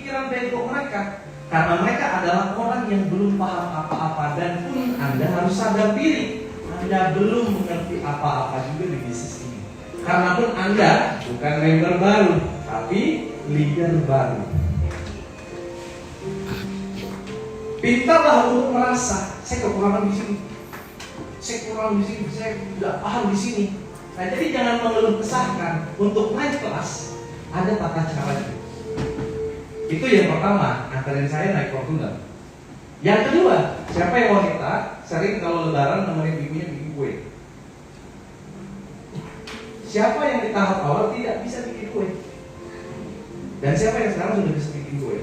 pikiran bego mereka. Karena mereka adalah orang yang belum paham apa-apa. Dan pun Anda harus sadar diri, Anda belum mengerti apa-apa juga di bisnis ini. Karena pun Anda bukan member baru, tapi leader baru. Pintarlah untuk merasa, saya kekurangan di sini, saya kurang di sini, saya tidak paham di sini. Nah, jadi jangan mengeluh kesahkan. Untuk naik kelas ada tata caranya. Itu yang pertama, antarin saya naik Fortuner. Yang kedua, siapa yang wanita sering kalau lebaran nemenin ibunya bikin kue? Siapa yang di tahap awal tidak bisa bikin kue? Dan siapa yang sekarang sudah bisa bikin kue?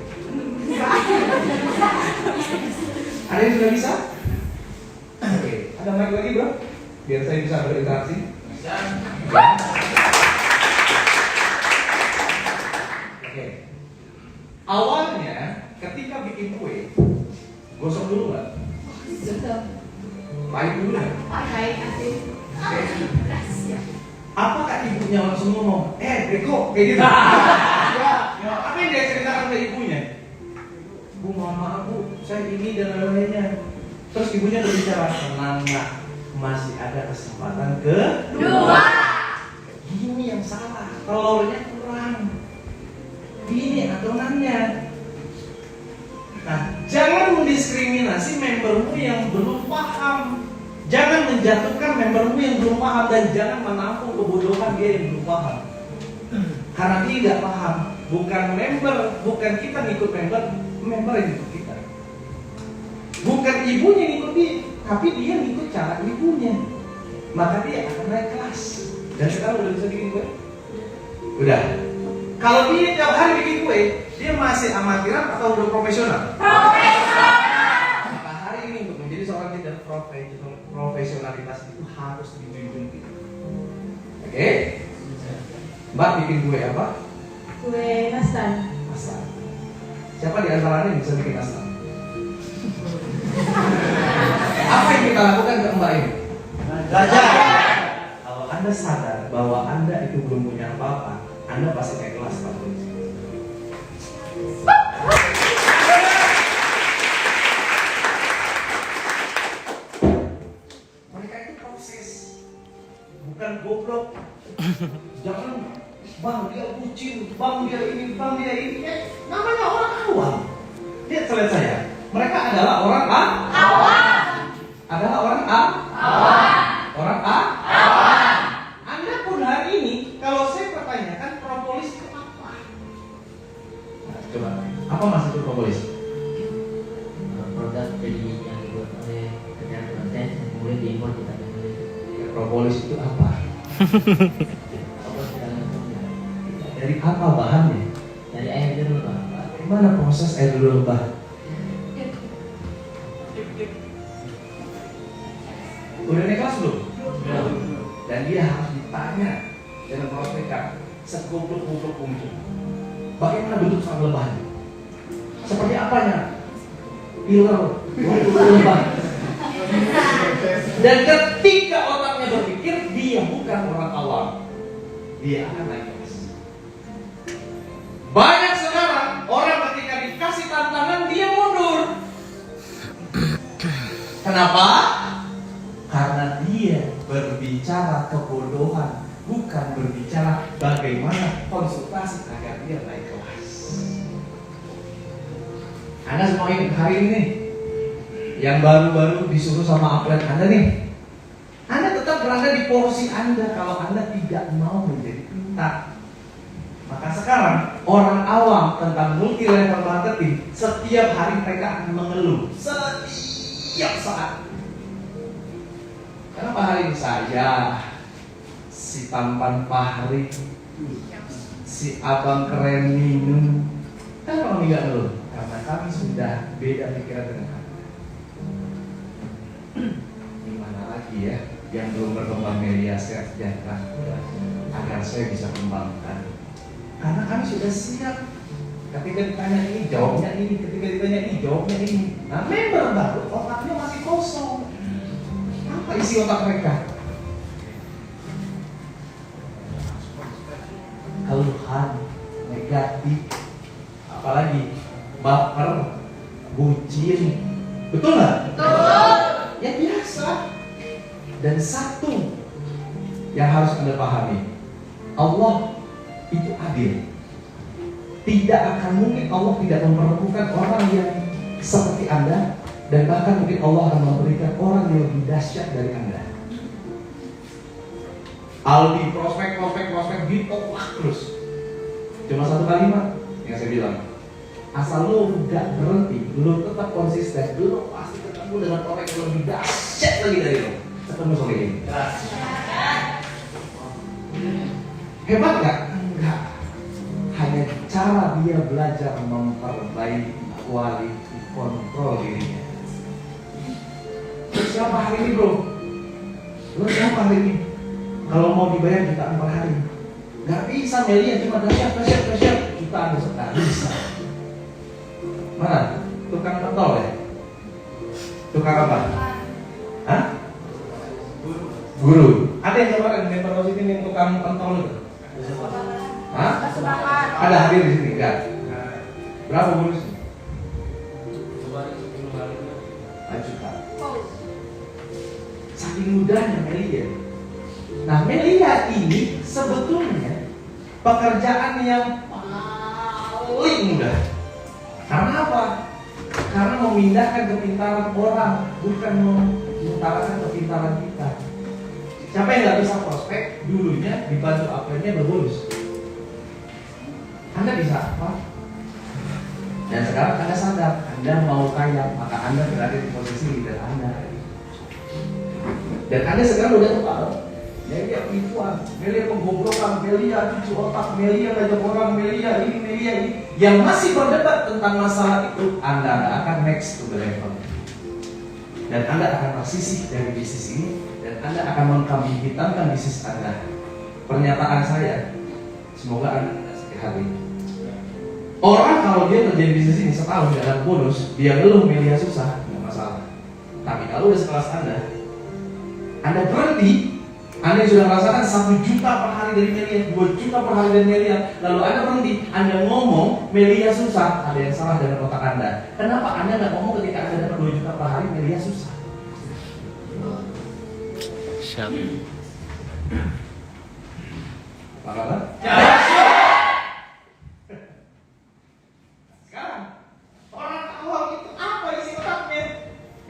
Ada yang sudah bisa? Oke, ada mic lagi bro? Biar saya bisa berinteraksi. Bisa. Oke. Awalnya ketika bikin kue, gosok dulu nggak? Pahit dulu nggak? Pahit asin. Apakah ibunya langsung ngomong, bego, kayak gitu? Ya, apa yang dia ceritakan ke ibunya? Bu, mohon maaf bu, saya ini dan lain-lainnya. Terus ibunya berbicara, tenang nak, masih ada kesempatan kedua. Ini yang salah, telurnya kurang. Ini adonannya. Nah, jangan mendiskriminasi membermu yang belum paham. Jangan menjatuhkan membermu yang belum paham. Dan jangan menampung kebodohan dia yang belum paham. Karena dia tidak paham. Bukan member, bukan kita ngikut member, member yang ngikut kita. Bukan ibunya yang ngikut dia, tapi dia ngikut cara ibunya. Maka dia akan naik kelas. Dan sekarang udah bisa bikin kue? Udah. Kalau dia tiap hari bikin kue, dia masih amatiran atau udah profesional? Profesional. Maka hari ini untuk menjadi seorang leader, profesionalitas itu harus dijunjung tinggi. Oke? Mbak bikin kue apa? Kue nastar. Nastar. Siapa di antara yang bisa bikin nastar? Apa yang kita lakukan ke Mbak ini? Belajar. Kalau Anda sadar bahwa Anda itu belum punya apa-apa, Anda pasti naik kelas Pak. Mereka itu proses, bukan goblok. Jangan, bang dia bucin, bang dia ini, bang dia ini. Namanya orang awam. Lihat selain saya, mereka adalah orang awam. Adalah orang awam. Orang awam. Anda pun hari ini, kalau saya pertanyakan propolis itu apa? Nah, coba, apa maksud propolis? Produk jadi yang dibuat oleh kerjaan konten kemudian diimpor kita kembali. Propolis itu apa? Apa sekarang Dari apa bahannya? dari air jeruk Pak. Gimana proses air berubah? Udah naik kelas belum? Dan dia harus ditanya dengan prospekan segoblok-goblok mungkin. Bagaimana bentuk sarang lebahnya? Seperti apanya? Pilar, lebah. Dan ketika otaknya berpikir, dia bukan orang awam. Dia akan naik kelas. Banyak sekarang orang ketika dikasih tantangan dia mundur. Kenapa? Karena dia berbicara kebodohan, bukan berbicara bagaimana konsultasi agar dia naik kelas. Anda semua ini hari ini yang baru-baru disuruh sama atlet Anda nih, Anda tetap berada di porsi Anda kalau Anda tidak mau menjadi pintar. Maka sekarang orang awam tentang multi level marketing setiap hari mereka akan mengeluh setiap saat. Kenapa hari ini saja si tampan Fahri, si abang keren minum, kan kalau nggak ngeluh? Karena kami sudah beda pikiran dengan kami. Gimana lagi ya yang belum berkembang media sejahtera agar saya bisa kembangkan? Karena kami sudah siap. Ketika ditanya ini, jawabnya ini. Ketika ditanya ini, jawabnya ini. Nah, member baru otaknya masih kosong. Apa isi otak mereka? Keluhan, negatif, apalagi baper, bucin. Betul nggak? Betul. Ya biasa. Dan satu yang harus Anda pahami, Allah itu adil. Tidak akan mungkin Allah tidak memperlakukan orang yang seperti Anda, dan bahkan mungkin Allah akan memberikan orang yang lebih dahsyat dari Anda. Aldi prospek ditolak terus. Cuma satu kalimat yang saya bilang, asal lu gak berhenti, lu tetap konsisten, lu pasti ketemu dengan orang yang lebih dahsyat lagi dari lu. Ketemu sore ini. Hebat gak? Enggak. Hanya cara dia belajar memperbaiki kualitas kontrol dirinya. Siapa hari ini bro? Lu siapa hari ini? Kalau mau dibayar jutaan per hari, nggak bisa Melia, cuma dahsyat jutaan besok nggak bisa. Mana? Tukang pentol ya? Tukang apa? Hah? Guru. Ada yang kemarin member OSIS ini tukang pentol itu? Hah? Ada hadir di sini enggak? Berapa guru sih? 4 juta. Saking mudahnya Melia. Nah, Melia ini sebetulnya pekerjaan yang paling mudah. Karena apa? Karena memindahkan kepintaran orang, bukan mengutarakan kepintaran kita. Siapa yang nggak bisa prospek, dulunya dibantu apelnya berbonus. Anda bisa apa? Dan sekarang Anda sadar, Anda mau kaya, maka Anda berada di posisi leader Anda. Dan Anda sekarang udah tahu, Melia penipuan, Melia penggoblokan, Melia cuci otak, Melia ngajak orang, Melia ini. Yang masih berdebat tentang masalah itu, Anda akan next to the level. Dan Anda akan tersisih dari bisnis ini, dan Anda akan mengkambing hitamkan bisnis Anda. Pernyataan saya, semoga Anda sakit hati. Orang kalau dia kerjain bisnis ini setahun gak ada bonus, dia ngeluh Melia susah, nggak masalah. Tapi kalau udah sekelas Anda berhenti, Anda sudah merasakan 1 juta per hari dari Melia, 2 juta per hari dari Melia, lalu Anda berhenti, Anda ngomong Melia susah, ada yang salah dengan otak Anda. Kenapa Anda nggak ngomong ketika Anda dapat 2 juta per hari Melia susah? Siap. Apa kabar? Sekarang orang awam itu apa isi otaknya?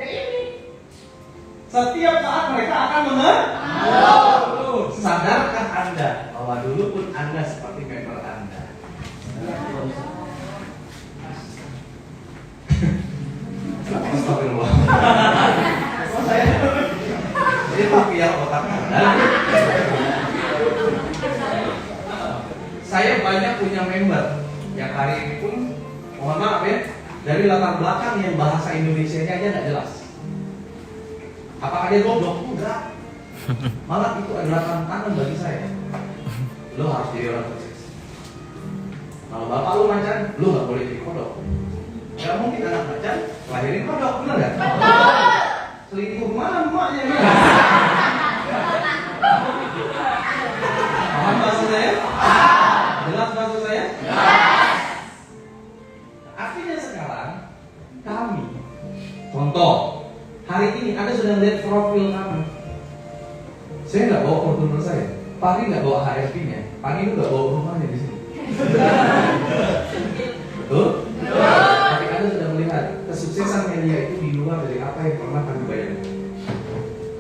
Ya ini. Setiap saat mereka akan mengeluh. Sadarkah Anda bahwa dulu pun Anda seperti member Anda? Astagfirullah. Jadi rupiah otak Anda. Saya banyak punya member yang hari ini pun, mohon maaf ya, dari latar belakang yang bahasa Indonesianya aja nggak jelas. Apakah dia goblok? Enggak. Malah itu adalah tantangan bagi saya. Lo harus jadi orang sukses. Kalau bapak lu macan, lu nggak boleh jadi kodok. Gak mungkin anak macan lahirin kodok, benar nggak? Betul. Selingkuh kemana emaknya? Paham bahasa saya? Jelas bahasa saya? Artinya sekarang kami, contoh, hari ini Anda sudah melihat profil kami. Saya nggak bawa portfolio saya, Pari nggak bawa HRP-nya, Pari itu nggak bawa rumahnya di sini. Betul? Tapi Anda sudah melihat kesuksesan Melia itu di luar dari apa yang pernah kami bayangkan.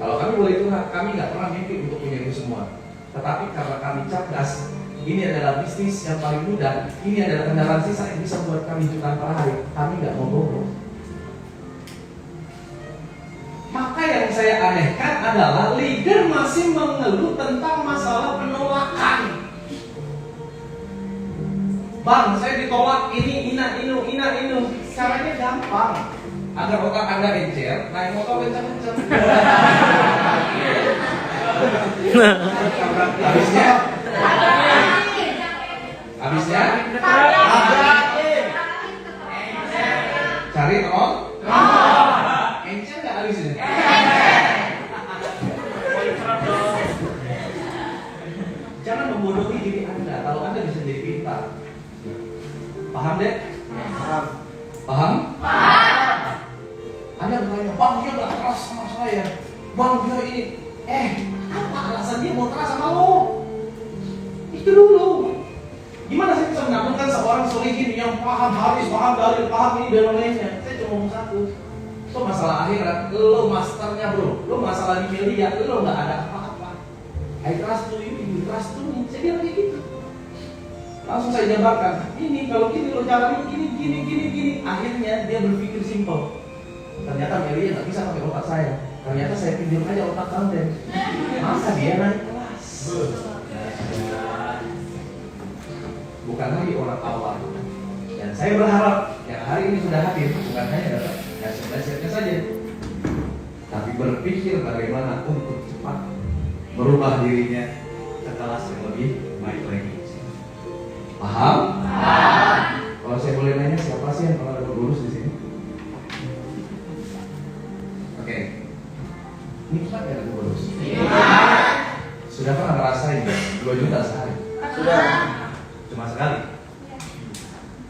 Kalau kami boleh itu, kami nggak pernah mimpi untuk punya itu semua. Tetapi karena kami cerdas, ini adalah bisnis yang paling mudah, ini adalah kendaraan sisa yang bisa buat kami jutaan per hari. Kami nggak mau bobrok. Maka yang saya anehkan adalah leader masih mengeluh tentang masalah penolakan. Bang, saya ditolak ini. Caranya gampang. Agar otak Anda encer, naik motor kencang-kencang. Habisnya cari tolong. Encer nggak habisnya? Jangan membodohi diri Anda. Kalau Anda bisa jadi pintar, paham deh? Paham? Anda bertanya, Bang dia gak keras sama saya, Bang dia ini. Apa alasan dia mau keras sama lo? Itu dulu. Gimana saya bisa mengamalkan seorang solihin yang paham hadis, paham dalil, paham ini dan lainnya? Saya cuma ngomong satu. Itu masalah akhirat, lo masternya bro. Lo masalah di media, lo gak ada apa-apa. I trust to you, you trust to me. Saya bilang kayak gitu. Langsung saya jabarkan. Ini kalau gini lo jalanin gini. Akhirnya dia berpikir simpel. Ternyata media gak bisa pakai otak saya. Ternyata saya pinjam aja otak konten. Masa dia naik kelas? Bukan lagi orang awam. Dan saya berharap yang hari ini sudah hadir bukan hanya dapat dasar-dasarnya saja, tapi berpikir bagaimana untuk cepat merubah dirinya ke kelas yang lebih baik lagi. Paham? Kalau saya boleh nanya, siapa sih yang pernah dapat bonus di sini? Oke. Nikmat ya dapat bonus. Sudah pernah ngerasain 2 juta sehari? Sudah. Cuma sekali.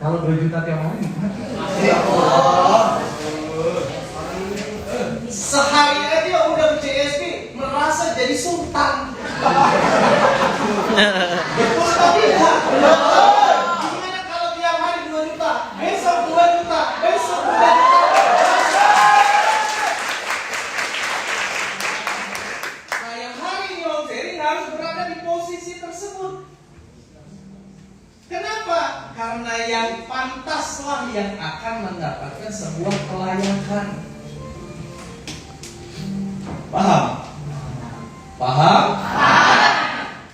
Kalau 2 juta tiap hari, Ya Allah. sehari aja udah CSP merasa jadi sultan. Betul atau tidak? Gimana kalau tiap hari 2 juta, besok 2 juta, besok 2 juta? Nah yang hari ini Om Ferry harus berada di posisi tersebut. Kenapa? Karena yang pantaslah yang akan mendapatkan sebuah kelayakan. Paham? Paham?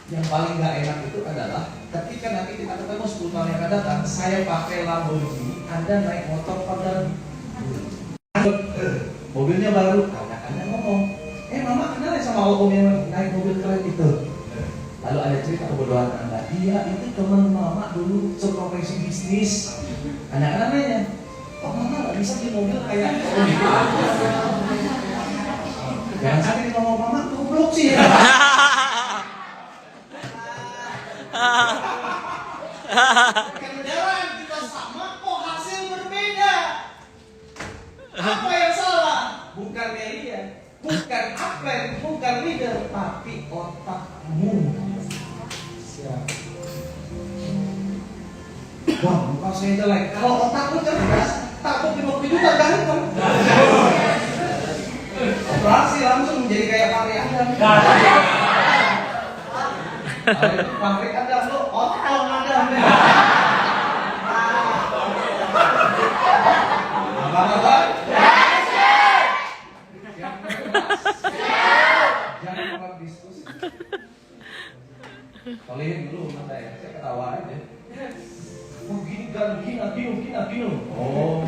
Yang paling gak enak itu adalah ketika nanti kita ketemu 10 tahun yang akan datang, saya pakai Lamborghini, Anda naik motor pada mobilnya baru, Anda ngomong, Mama kenal ya sama om yang naik mobil keren itu? Lalu ada cerita kebodohan Anda, iya itu teman Mama dulu seprofesi bisnis. Anak-anak nanya, kok Mama gak bisa beli mobil kayak om gitu? Jangan sampai ngomong Mama goblok sih ya. Kendaraan kita sama, kok hasil berbeda. Apa yang salah? Bukan media, bukan apel, bukan leader, tapi otakmu. Siap. Wah, muka saya jelek. Kalau otakmu cerdas, takut 50 juta ganteng. Operasi langsung menjadi kayak Fahri Adam. Kalau itu Fahri Adam, lo otong Adam. Apa-apa? Jangan lupa diskusi. Soalnya dulu sama saya ketawa aja. Oh gini. Oh,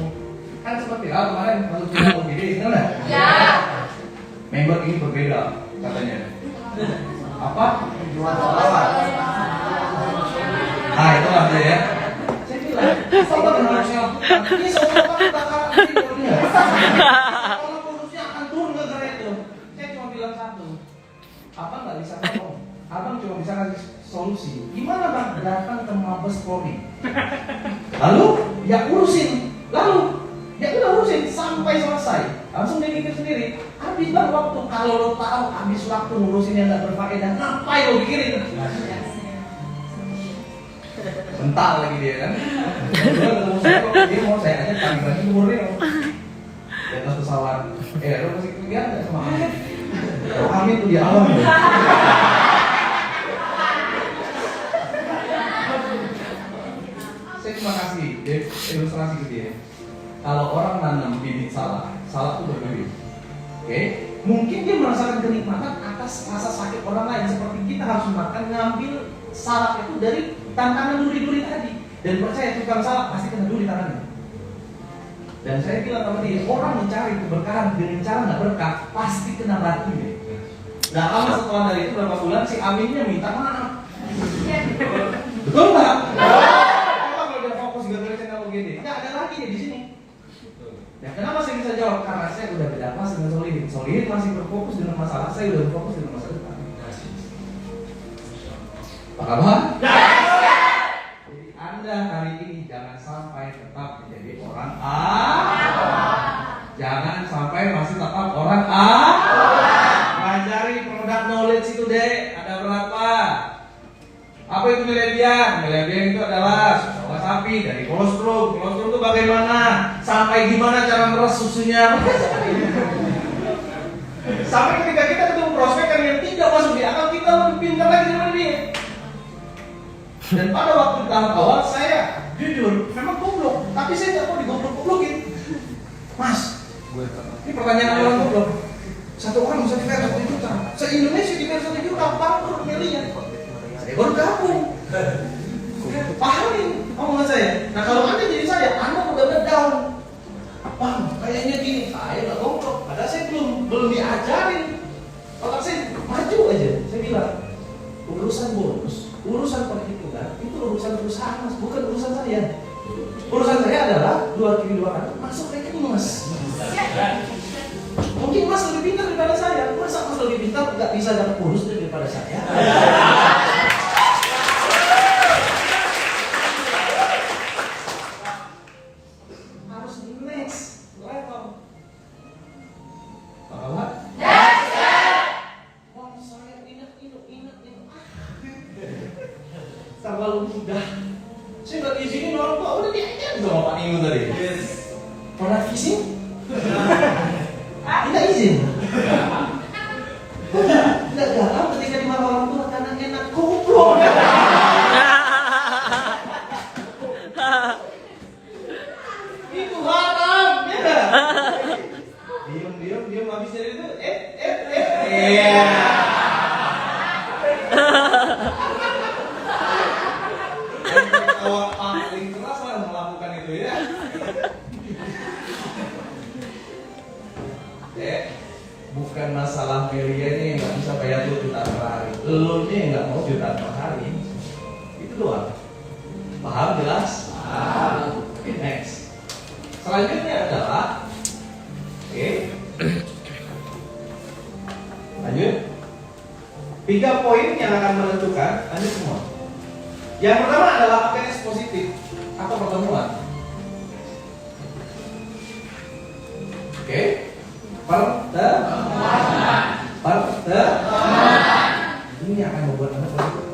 kan seperti kemarin kalau kita OBD, ingat nggak? Ya. Member ini berbeda katanya. Apa? Nah itulah dia ya. Saya bilang, apa yang harus saya lakukan? Ini semua orang bakal tidurnya. Kalau bonusnya akan turun gara-gara itu. Saya cuma bilang satu. Abang nggak bisa ngomong. Abang cuma bisa kasih solusi. Gimana bang? Datang ke Mabes Polri. Lalu ya urusin. Lalu ya udah urusin sampai selesai. Langsung dia mikir sendiri. Habis bang waktu, kalau lo tahu habis waktu ngurusin yang nggak berfaedah, ngapain lo pikirin? Bentar lagi dia kan. Dia ketemu saya kok, dia mau saya aja pagi-pagi umurnya di atas pesawat. Lo masih kemudian nggak sama Amin? Amin tuh di alam ya. Saya cuma kasih ilustrasi gitu ya. Kalau orang nanam bibit salak tuh berbibit. Oke? Mungkin dia merasakan kenikmatan atas rasa sakit orang lain, seperti kita harus makan ngambil salak itu dari tantangan duri-duri tadi. Dan percaya tukang salak pasti kena duri tangannya. Dan saya bilang sama dia, orang mencari keberkahan dengan cara nggak berkah pasti kena batunya. Nah lama setelah dari itu beberapa bulan si Aminnya minta maaf. Betul nggak? Kalau dia fokus gara-gara channel OGD, nggak ada lagi dia di sini. Ya kenapa saya bisa jawab? Karena saya udah beda pas dengan Solihin. Solihin masih berfokus dengan masalah, saya udah berfokus dengan masa depan. Apa kabar? Jadi Anda hari ini jangan sampai tetap Pelajari produk knowledge itu deh, ada berapa? Apa itu milenial? Milenial itu adalah susu sapi dari kolostrum. Kolostrum itu bagaimana? Sampai gimana cara meres susunya? Sampai ketika kita ketemu prospek yang tidak masuk di akal, kita lebih pintar lagi daripada dia. Dan pada waktu tahap awal saya jujur memang goblok, tapi saya tidak mau digoblok-goblokin. Mas, ini pertanyaan orang goblok. Satu orang bisa dibayar 1 juta, se-Indonesia dibayar 1 juta, bangkrut miliar. Saya baru gabung. Pahamin omongan saya. Nah kalau Anda jadi saya, Anda udah down. Bang, kayaknya gini, saya nggak goblok. Padahal saya belum diajarin. Otak saya maju aja. Saya bilang, urusan bonus, urusan perhitungan, itu urusan perusahaan mas, bukan urusan saya. Urusan saya adalah 2 kali 2 kali masuk rekening mas. Mungkin mas lebih pintar daripada saya. Masa mas lebih pintar nggak bisa dapat bonus daripada saya? Harus next level. Bahwa wah saya ingat. Terlalu mudah. Saya nggak izinin orang tua, udah diajar sama Pak Ingu tadi. Pernah izin? Tidak izin. Tidak garam ketika dimarah orang tua karena enak goblok. Itu haram, ya nggak? Diam habis dari itu, iya. Ketawa paling keras lah melakukan itu ya. Bukan masalah Melianya yang nggak bisa bayar 2 juta per hari, elunya yang nggak mau juta per hari, itu doang. Paham jelas? Paham. Oke, next. Selanjutnya adalah, lanjut. 3 poin yang akan menentukan lanjut semua. Yang pertama adalah APS positif atau pertemuan. Oke. Pertemuan. Ini akan membuat Anda positif.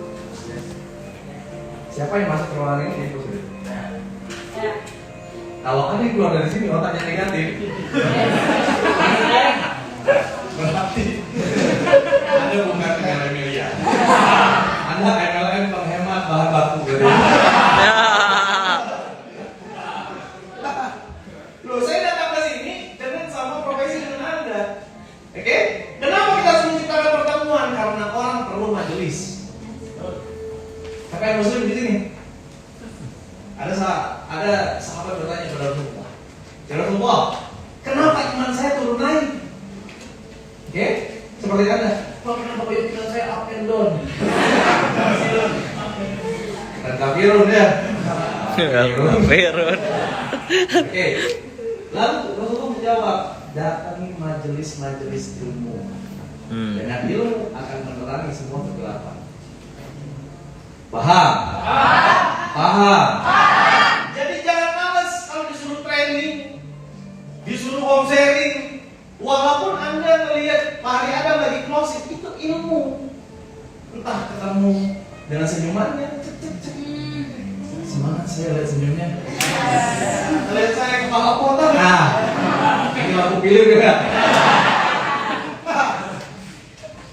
Siapa yang masuk ke ruangan ini jadi positif? Ya. Kalau Anda keluar dari sini otaknya negatif, berarti Anda bukan MLM Melia. Anda MLM penghemat bahan baku gitu. Loh, saya datang ke sini dengan sama profesi dengan Anda. Oke? Kenapa kita harus menciptakan pertemuan? Karena orang perlu majelis. Tapi yang muslim di sini. Ada sahabat bertanya kepada Rasulullah. Ya Rasulullah, kenapa iman saya turun naik? Oke? Seperti Anda. Kenapa iman saya up and down? Dan kafirun ya. Kafirun. Oke. Lalu Rasulullah menjawab, datangi majelis-majelis ilmu. Dan ilmu akan menerangi semua kegelapan. Paham? Paham. Jadi jangan males kalau disuruh training, disuruh home sharing. Walaupun Anda melihat Pak Hari Adam lagi closing, itu ilmu. Entah ketemu dengan senyumannya, semangat saya lihat senyumnya. Lihat saya kepala kotor. Nah, ini aku pilih enggak?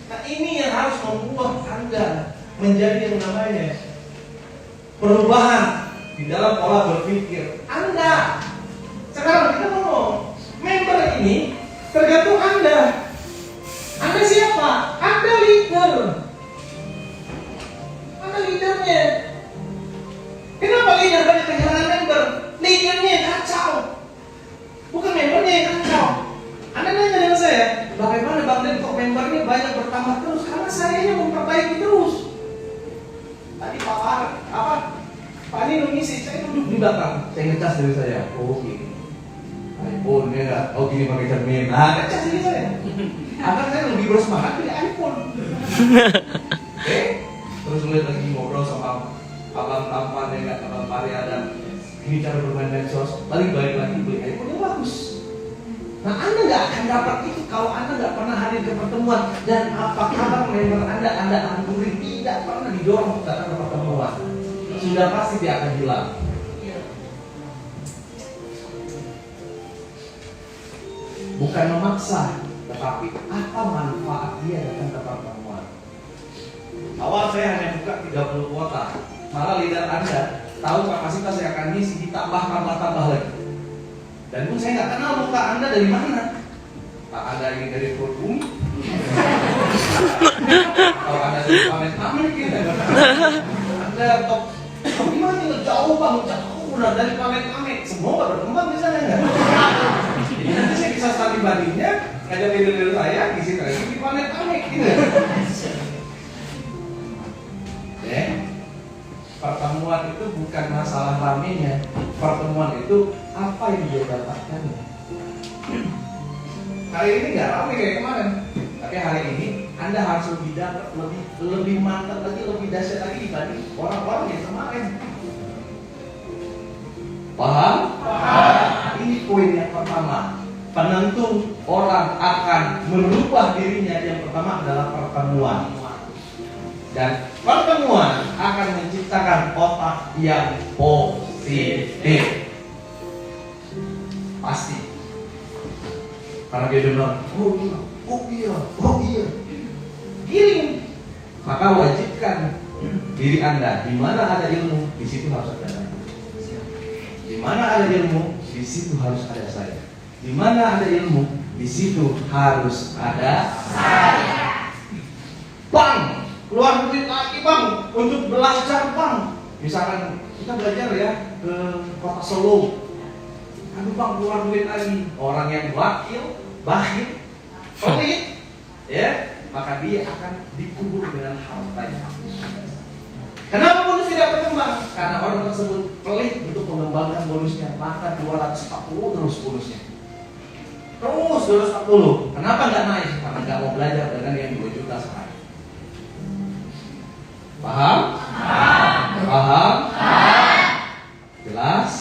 Nah, ini yang harus membuat Anda menjadi yang namanya perubahan di dalam pola berpikir Anda. Sekarang kita ngomong member ini tergantung Anda. Anda siapa? Anda leader. Anda leadernya. Kenapa leader banyak kehilangan member? Leadernya yang kacau, bukan membernya yang kacau. Anda nanya dengan saya, bagaimana Bang Den kok membernya banyak bertambah terus? Karena saya yang memperbaiki terus. Tadi Pak Nino ngisi, saya duduk di belakang, saya ngecas dari saya. Oh gini, iPhone ya nggak? Oh gini pakai cermin. Nah, ngecas dari saya. Agar saya lebih bersemangat pilih iPhone. Oke, terus lihat lagi ngobrol sama abang tampan ya nggak, abang Pari ada. Ini cara bermain medsos, balik lagi beli iPhone yang bagus. Nah, Anda nggak akan dapat itu Kalau Anda nggak pernah hadir ke pertemuan, dan apa kabar member Anda anggurin, tidak pernah didorong untuk datang ke pertemuan, sudah pasti dia akan hilang. Bukan memaksa, tetapi apa manfaat dia datang ke pertemuan. Awal saya hanya buka 30 kuota, malah leader Anda tahu kapasitas yang akan ngisi, ditambah lagi. Dan pun saya nggak kenal muka Anda dari mana. Pak Anda ini dari perut bumi, kalau Anda dari Pamen gitu. Anda top gimana? Jauh bang, jauh udah dari Pamen. Semua nggak berkembang di sana nggak? Jadi nanti saya bisa studi bandingnya, ngajak leader saya ngisi lagi di Pamen gitu. Pertemuan itu bukan masalah ramenya. Pertemuan itu apa yang dia dapatkan. Hari ini nggak ramai kayak kemarin, tapi hari ini Anda harus lebih dapat, lebih mantap lagi, lebih dahsyat lagi dibanding orang-orang yang kemarin. Paham? Ini poin yang pertama. Penentu orang akan merubah dirinya, yang pertama adalah pertemuan. Dan pertemuan akan menciptakan otak yang positif. Pasti. Karena dia bilang, oh iya. Giring. Maka wajibkan diri Anda, di mana ada ilmu, di situ harus ada saya. Di mana ada ilmu, di situ harus ada saya. Di mana ada ilmu, di situ harus ada saya. Bang! Keluar duit lagi bang, untuk belajar bang. Misalkan kita belajar ya ke kota Solo. Aduh bang, keluar duit lagi. Orang yang bakhil, pelit, ya, maka dia akan dikubur dengan hartanya. Kenapa bonus tidak berkembang? Karena orang tersebut pelit untuk mengembangkan bonusnya. Maka 240 terus bonusnya. Terus 240. Kenapa nggak naik? Karena nggak mau belajar dengan yang 2 juta sehari. Paham? Paham? Jelas?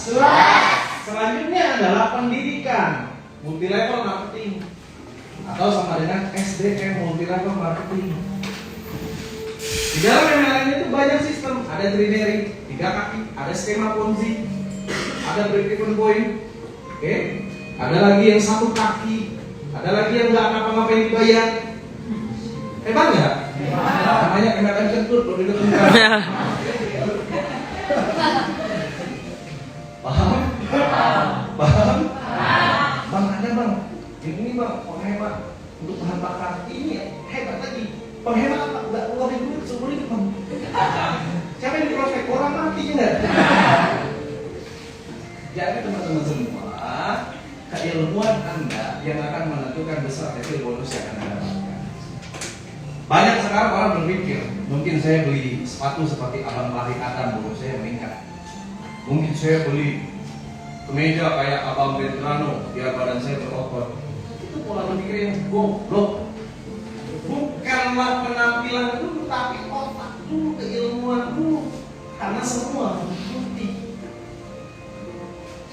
Selanjutnya adalah pendidikan multi level marketing, atau sama dengan SDM multi level marketing. Di dalam MLM itu banyak sistem, ada trinary, 3 kaki, ada skema Ponzi, ada break-even point, oke? Ada lagi yang 1 kaki, ada lagi yang nggak ngapa-ngapain dibayar. Hebat nggak? Namanya MLM kentut, belum ditentukan. Paham? Paham? Bang, ada bang, yang ini bang, penghemat untuk bahan bakar. Ini hebat lagi. Penghemat apa? Nggak keluarin duit, seumur hidup bang. Siapa yang diprospek? Orang mati enggak? Jadi teman-teman semua, keilmuan Anda yang akan menentukan besar kecil bonus yang Anda dapatkan. Banyak sekarang orang berpikir, mungkin saya beli sepatu seperti Abang Lahir Adam, bonus saya meningkat. Mungkin saya beli kemeja kayak Abang Bentrano, biar badan saya berotot. Itu pola berpikir yang goblok. Bukanlah penampilan dulu, tapi otak dulu, keilmuan dulu. Karena semua bukti.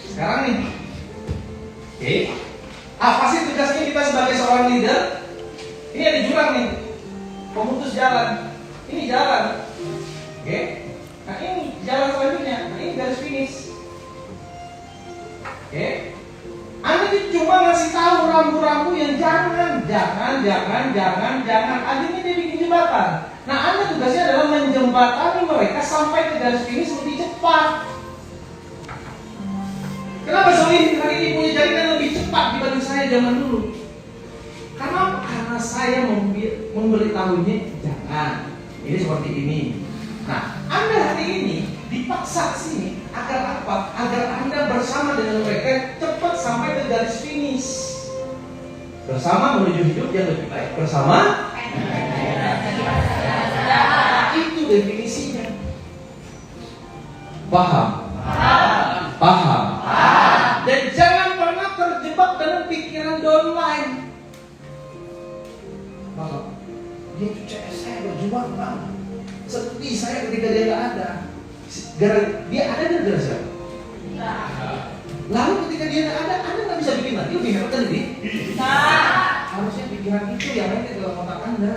Sekarang nih, oke, apa sih tugasnya kita sebagai seorang leader? Ini ada jurang nih, pemutus jalan. Ini jalan, oke. Nah ini jalan selanjutnya, nah ini garis finish. Oke, Anda cuma ngasih tahu rambu-rambu yang jangan. Akhirnya dia bikin jembatan. Nah Anda tugasnya adalah menjembatani mereka sampai ke garis finish lebih cepat. Kenapa Zoe hari ini punya jaringan lebih cepat dibanding saya zaman dulu? Karena saya memberitahunya jangan. Ini seperti ini. Nah, Anda hari ini dipaksa ke sini agar apa? Agar Anda bersama dengan mereka cepat sampai ke garis finish. Bersama menuju hidup yang lebih baik. Bersama. Itu definisinya. Paham? Paham. Dan jangan pernah terjebak dengan pikiran downline. Bapak, dia itu CS saya berjuang banget. Sedih saya ketika dia nggak ada. Dia ada dan gara siapa? Lalu ketika dia nggak ada, Anda nggak bisa bikin lagi lebih hebat dari dia. Harus pikiran itu yang ada dalam otak Anda.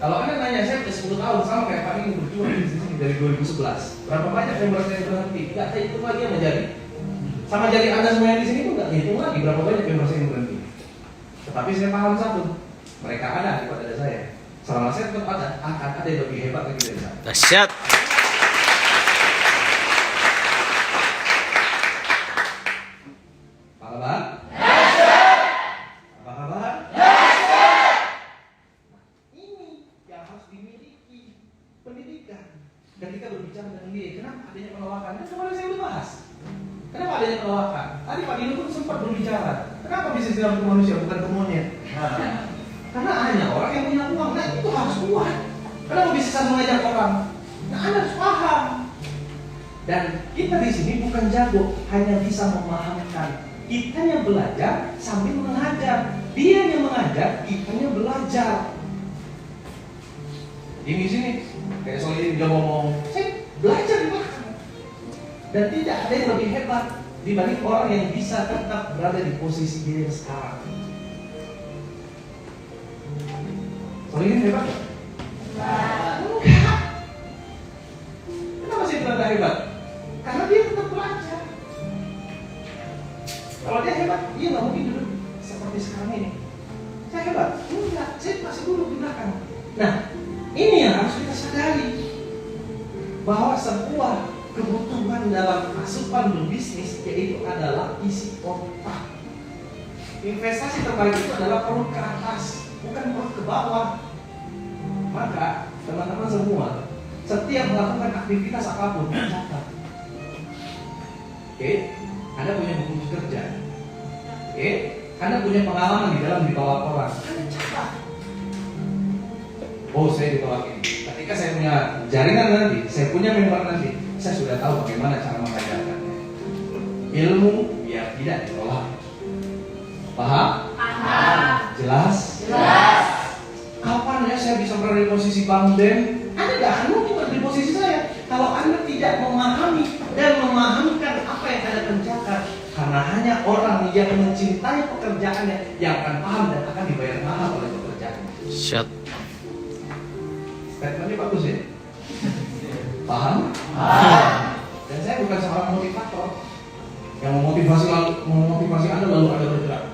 Kalau Anda nanya, saya udah 10 tahun sama kayak Pak ini berjuang di sini dari 2011. Berapa banyak yang merasa yang berhenti? Tidak saya hitung lagi yang menjadi. Sama jadi Anda semua yang di sini pun nggak hitung lagi berapa banyak yang merasa yang berhenti. Tetapi saya paham satu, mereka ada daripada saya. Selama saya tetap ada, akan ada yang lebih hebat lagi dari saya. Dahsyat. Apa kabar? Apa kabar? Ini yang harus dimiliki pendidikan. Dan kita berbicara dengan dia, kenapa adanya penolakan? Kan kemarin saya udah bahas. Kenapa adanya penolakan? Tadi Pak Dino pun sempat berbicara. Kenapa bisnis dalam ke manusia bukan ke monyet? Karena hanya orang yang punya uang, nah itu harus kuat. Kenapa bisa mengajak orang? Nah Anda harus paham. Dan kita di sini bukan jago, hanya bisa memahamkan. Kita yang belajar sambil mengajar. Dia yang mengajar, kita yang belajar. Ini sini, kayak soal ini dia ngomong, saya belajar di belakang. Dan tidak ada yang lebih hebat dibanding orang yang bisa tetap berada di posisi dia yang sekarang. Soal ini hebat? Enggak. Kenapa saya bilang gak hebat? Karena dia tetap belajar. Kalau dia hebat, dia nggak mungkin duduk seperti sekarang ini. Saya hebat? Enggak, saya masih duduk di belakang. Nah, ini yang harus kita sadari, bahwa sebuah kebutuhan dalam asupan berbisnis yaitu adalah isi otak. Investasi terbaik itu adalah perut ke atas, bukan perut ke bawah. Maka teman-teman semua, setiap melakukan aktivitas apapun, catat. Oke, Anda punya buku kerja. Oke, Anda punya pengalaman di dalam ditolak orang. Anda catat. Oh, saya ditolak ini. Ketika saya punya jaringan nanti, saya punya member nanti, saya sudah tahu bagaimana cara mengajarkannya. Ilmu biar tidak ditolak. Paham? Paham. Jelas? Jelas. Kapan ya saya bisa berada di posisi Bang Ben? Anda tidak akan mungkin berada di posisi saya kalau Anda tidak memahami dan memahamkan apa yang Anda kerjakan. Karena hanya orang yang mencintai pekerjaannya yang akan paham dan akan dibayar mahal oleh pekerjaannya. Dahsyat. Statementnya bagus ya? Paham? Dan saya bukan seorang motivator yang memotivasi Anda lalu Anda bergerak.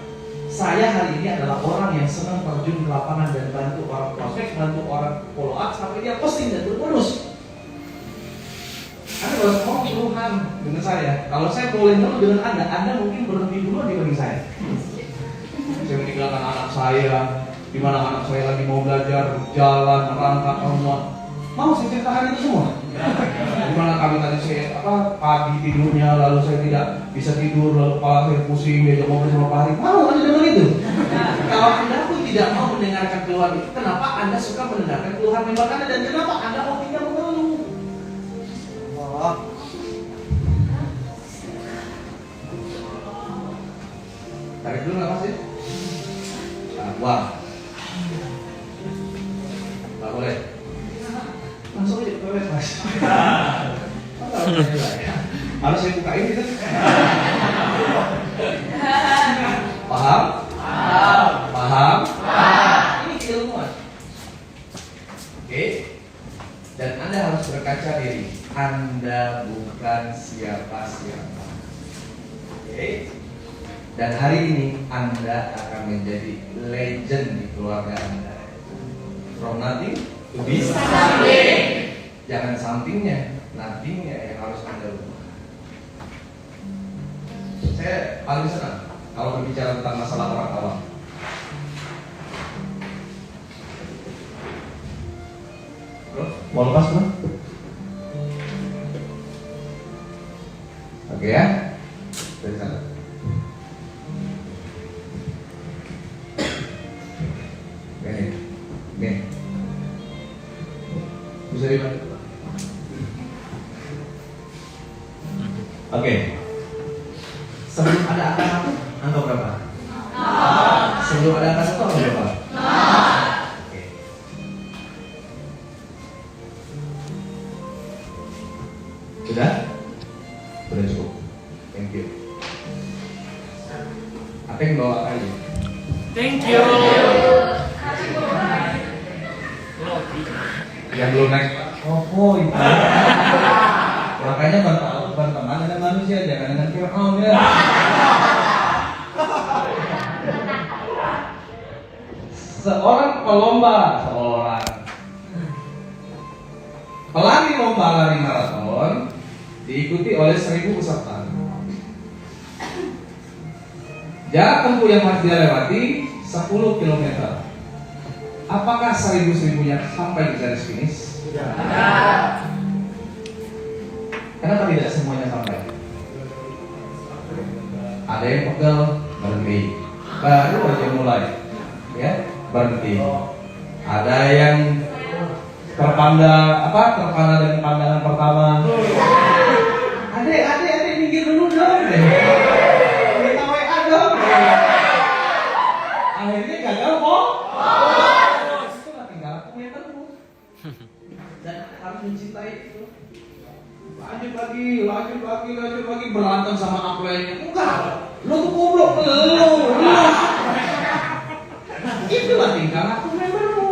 Saya hari ini adalah orang yang senang terjun ke lapangan dan bantu orang prospek, bantu orang follow up sampai dia posting dan berbonus. Anda harus ngomong keluhan dengan saya. Kalau saya boleh dulu dengan Anda mungkin berhenti dulu dibanding saya. Saya meninggalkan anak saya, di mana anak saya lagi mau belajar jalan, merangkak rumah. Mau saya ceritakan itu semua? Gimana kami tadi saya pagi tidurnya, lalu saya tidak bisa tidur, lalu kepala saya pusing, diajak ngobrol sama Pak Hari. Mau Anda dengar itu? Kalau Anda pun tidak mau mendengarkan keluhan itu, kenapa Anda suka mendengarkan keluhan member Anda dan kenapa Anda hobinya mengeluh? Tarik dulu nafas ya. Wah, nggak boleh. Langsung aja ke toilet mas. Harus saya bukain gitu. Paham? Paham? Ini keilmuan. Oke. Dan Anda harus berkaca diri. Anda bukan siapa-siapa. Oke. Dan hari ini Anda akan menjadi legend di keluarga Anda. From nothing to be something. Jangan somethingnya, nothingnya yang harus Anda ubah. Saya paling senang kalau berbicara tentang masalah orang awam. Bro, mau lepas bro? Oke ya, dari sana. Oke. Bisa dibantu? Oke. Sebelum ada angka 1, angka berapa? Sebelum ada angka 1, angka berapa? Oke. Sudah? Sudah cukup. Thank you. Ateng bawa kali. Thank you. Yang belum naik. Oh, itu. Makanya berteman dengan manusia, jangan dengan Fir'aun ya. Seorang pelari lomba lari maraton diikuti oleh 1.000 peserta. Jarak tempuh yang harus dia lewati 10 km. Apakah 1.000-1.000-nya sampai di garis finish? Tidak. Kenapa tidak semuanya sampai? Ada yang pegel, berhenti. Baru aja mulai, ya, berhenti. Ada yang terpana dengan pandangan pertama. Adek, minggir dulu dong. Minta WA dong. Akhirnya gagal kok. Itu nggak tinggal aku metermu. Dan harus mencintai itu. Lanjut lagi berantem sama upline-nya. Enggak, lu tuh goblok, lu. Itulah tingkah laku membermu.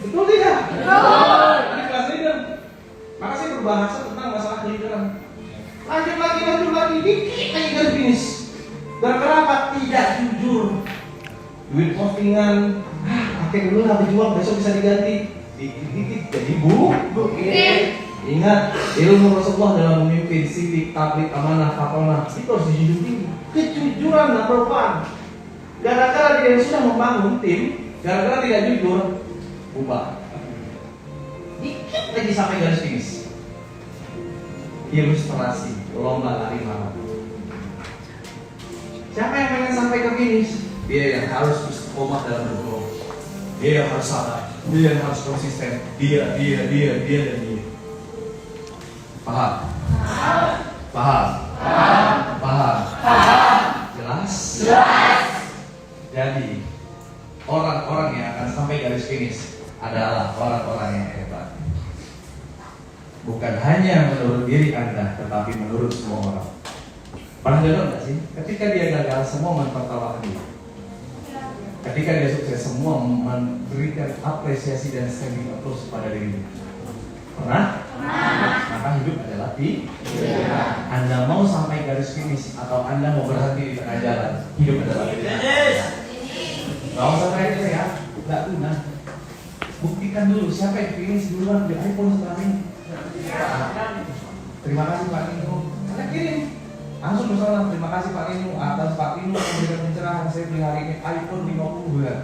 Betul tidak? Betul. Ini kelas leader. Maka saya berbahasa tentang masalah kelideran. Lanjut lagi, dikit aja garis finish. Gara-gara apa? Tidak jujur. Duit postingan, pakai dulu lah berjuang, besok bisa diganti. Dikit jadi bukit. Ingat, ilmu Rasulullah dalam memimpin sidik, tablik, amanah, fatonah itu harus dijunjung. Kejujuran number one. Gara-gara dia sudah membangun tim, gara-gara tidak jujur, ubah. Dikit lagi sampai garis finish. Ilustrasi lomba lari maraton. Siapa yang pengen sampai ke finish? Dia yang harus istiqomah dalam berjuang. Dia yang harus sabar. Dia yang harus konsisten. Dia dan dia. Paham? Jelas? Jadi orang-orang yang akan sampai garis finish adalah orang-orang yang hebat. Bukan hanya menurut diri Anda, tetapi menurut semua orang. Pernah dengar nggak sih? Ketika dia gagal, semua mentertawakan dia. Ketika dia sukses, semua memberikan apresiasi dan standing applause pada dirinya. Pernah? Maka hidup adalah pilihan. Anda mau sampai garis finish atau Anda mau berhenti di tengah jalan, hidup adalah pilihan. Gak usah kayak gitu ya, gak guna. Buktikan dulu siapa yang finish duluan di iPhone setelah ini. Terima kasih Pak Nino. Anda kirim langsung bersama. Terima kasih Pak Nino atas Pak Nino memberikan pencerahan saya beli hari ini iPhone 50 bulan.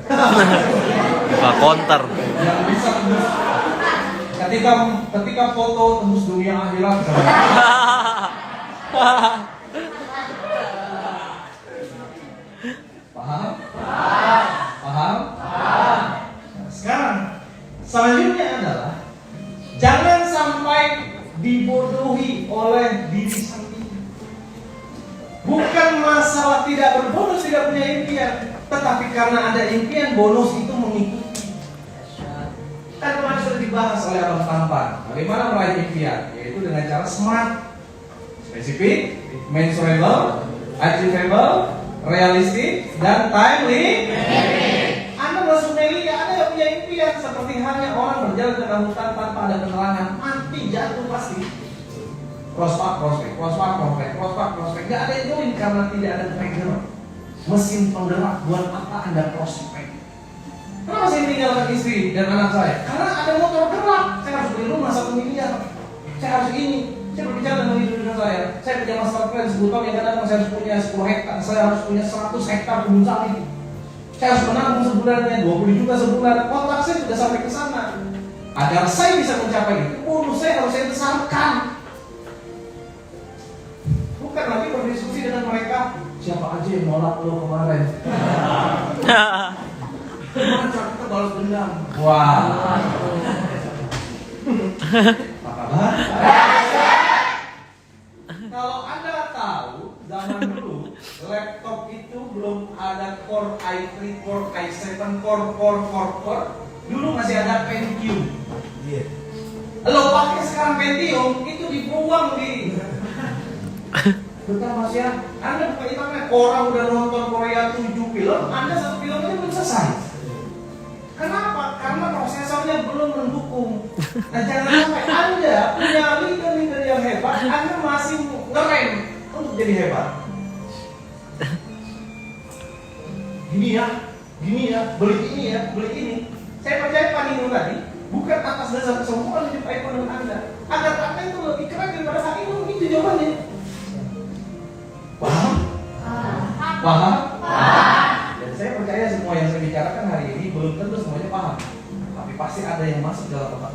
Pak Konter. Yang bisa tembus ketika foto tembus dunia akhirat. Paham? Sekarang selanjutnya adalah jangan sampai dibodohi oleh diri sendiri. Bukan masalah tidak berbonus, tidak punya impian, tetapi karena ada impian, bonus itu mengikuti. Kan kemarin sudah dibahas oleh Abang Tampan. Bagaimana meraih impian? Yaitu dengan cara smart, spesifik, measurable, achievable, realistik, dan timely. Anda masuk Meli, Anda yang punya impian seperti halnya orang berjalan ke hutan tanpa ada penerangan, mati jatuh pasti. Prospek, nggak ada yang join karena tidak ada trigger. Mesin penggerak, buat apa Anda prospek? Kenapa saya tinggalkan istri dan anak saya? Karena ada motor gerak. Saya harus beli rumah 1 miliar. Saya harus ini. Saya berbicara dengan hidup saya. Saya punya master plan 10 tahun yang akan datang. Saya harus punya 10 hektar. Saya harus punya 100 hektar kebun sawit. Saya harus menabung sebulannya 20 juta sebulan. Kontrak saya sudah sampai ke sana. Agar saya bisa mencapai itu, bonus saya harus saya besarkan. Bukan lagi berdiskusi dengan mereka. Siapa aja yang nolak lo kemarin? Gimana cara kita balas dendam? Wah. Apa kabar? Kalau Anda tahu, zaman dulu laptop itu belum ada Core i3, Core i7, Core. Dulu masih ada Pentium. Iya. Lo pakai sekarang Pentium, itu dibuang di. Bentar Mas ya, Anda buka internet, orang udah nonton Korea 7 film, Anda satu film aja belum selesai. Kenapa? Karena prosesornya belum mendukung. Nah jangan sampai Anda punya leader yang hebat, Anda masih ngerem untuk jadi hebat. Gini ya, beli ini ya, beli ini. Saya percaya Pak Nino tadi bukan atas dasar kesombongan hidup ekonomi Anda. Agar Anda itu lebih keren daripada Pak Nino, itu jawabannya. Paham? Paham? Dan saya percaya semua yang saya bicarakan hari ini belum tentu semuanya paham, tapi pasti ada yang masuk dalam otak.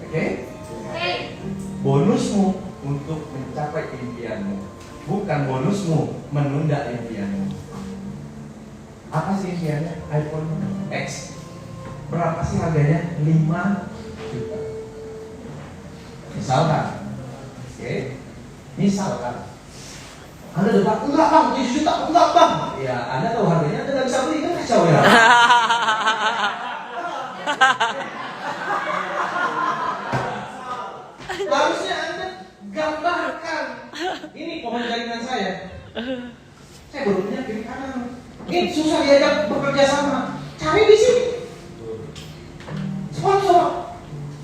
Oke? Bonusmu untuk mencapai impianmu, bukan bonusmu menunda impianmu. Apa sih impiannya? iPhone X. Berapa sih harganya? 5 juta. Misalkan, oke? Misalkan Anda debat, enggak bang, 7 juta, enggak bang. Ya, Anda tahu harganya, Anda nggak bisa beli, kan kacau ya. Harusnya Anda gambarkan. Ini pohon jaringan saya. Saya baru punya kiri kanan. Ini susah diajak bekerja sama. Cari di sini. Sponsor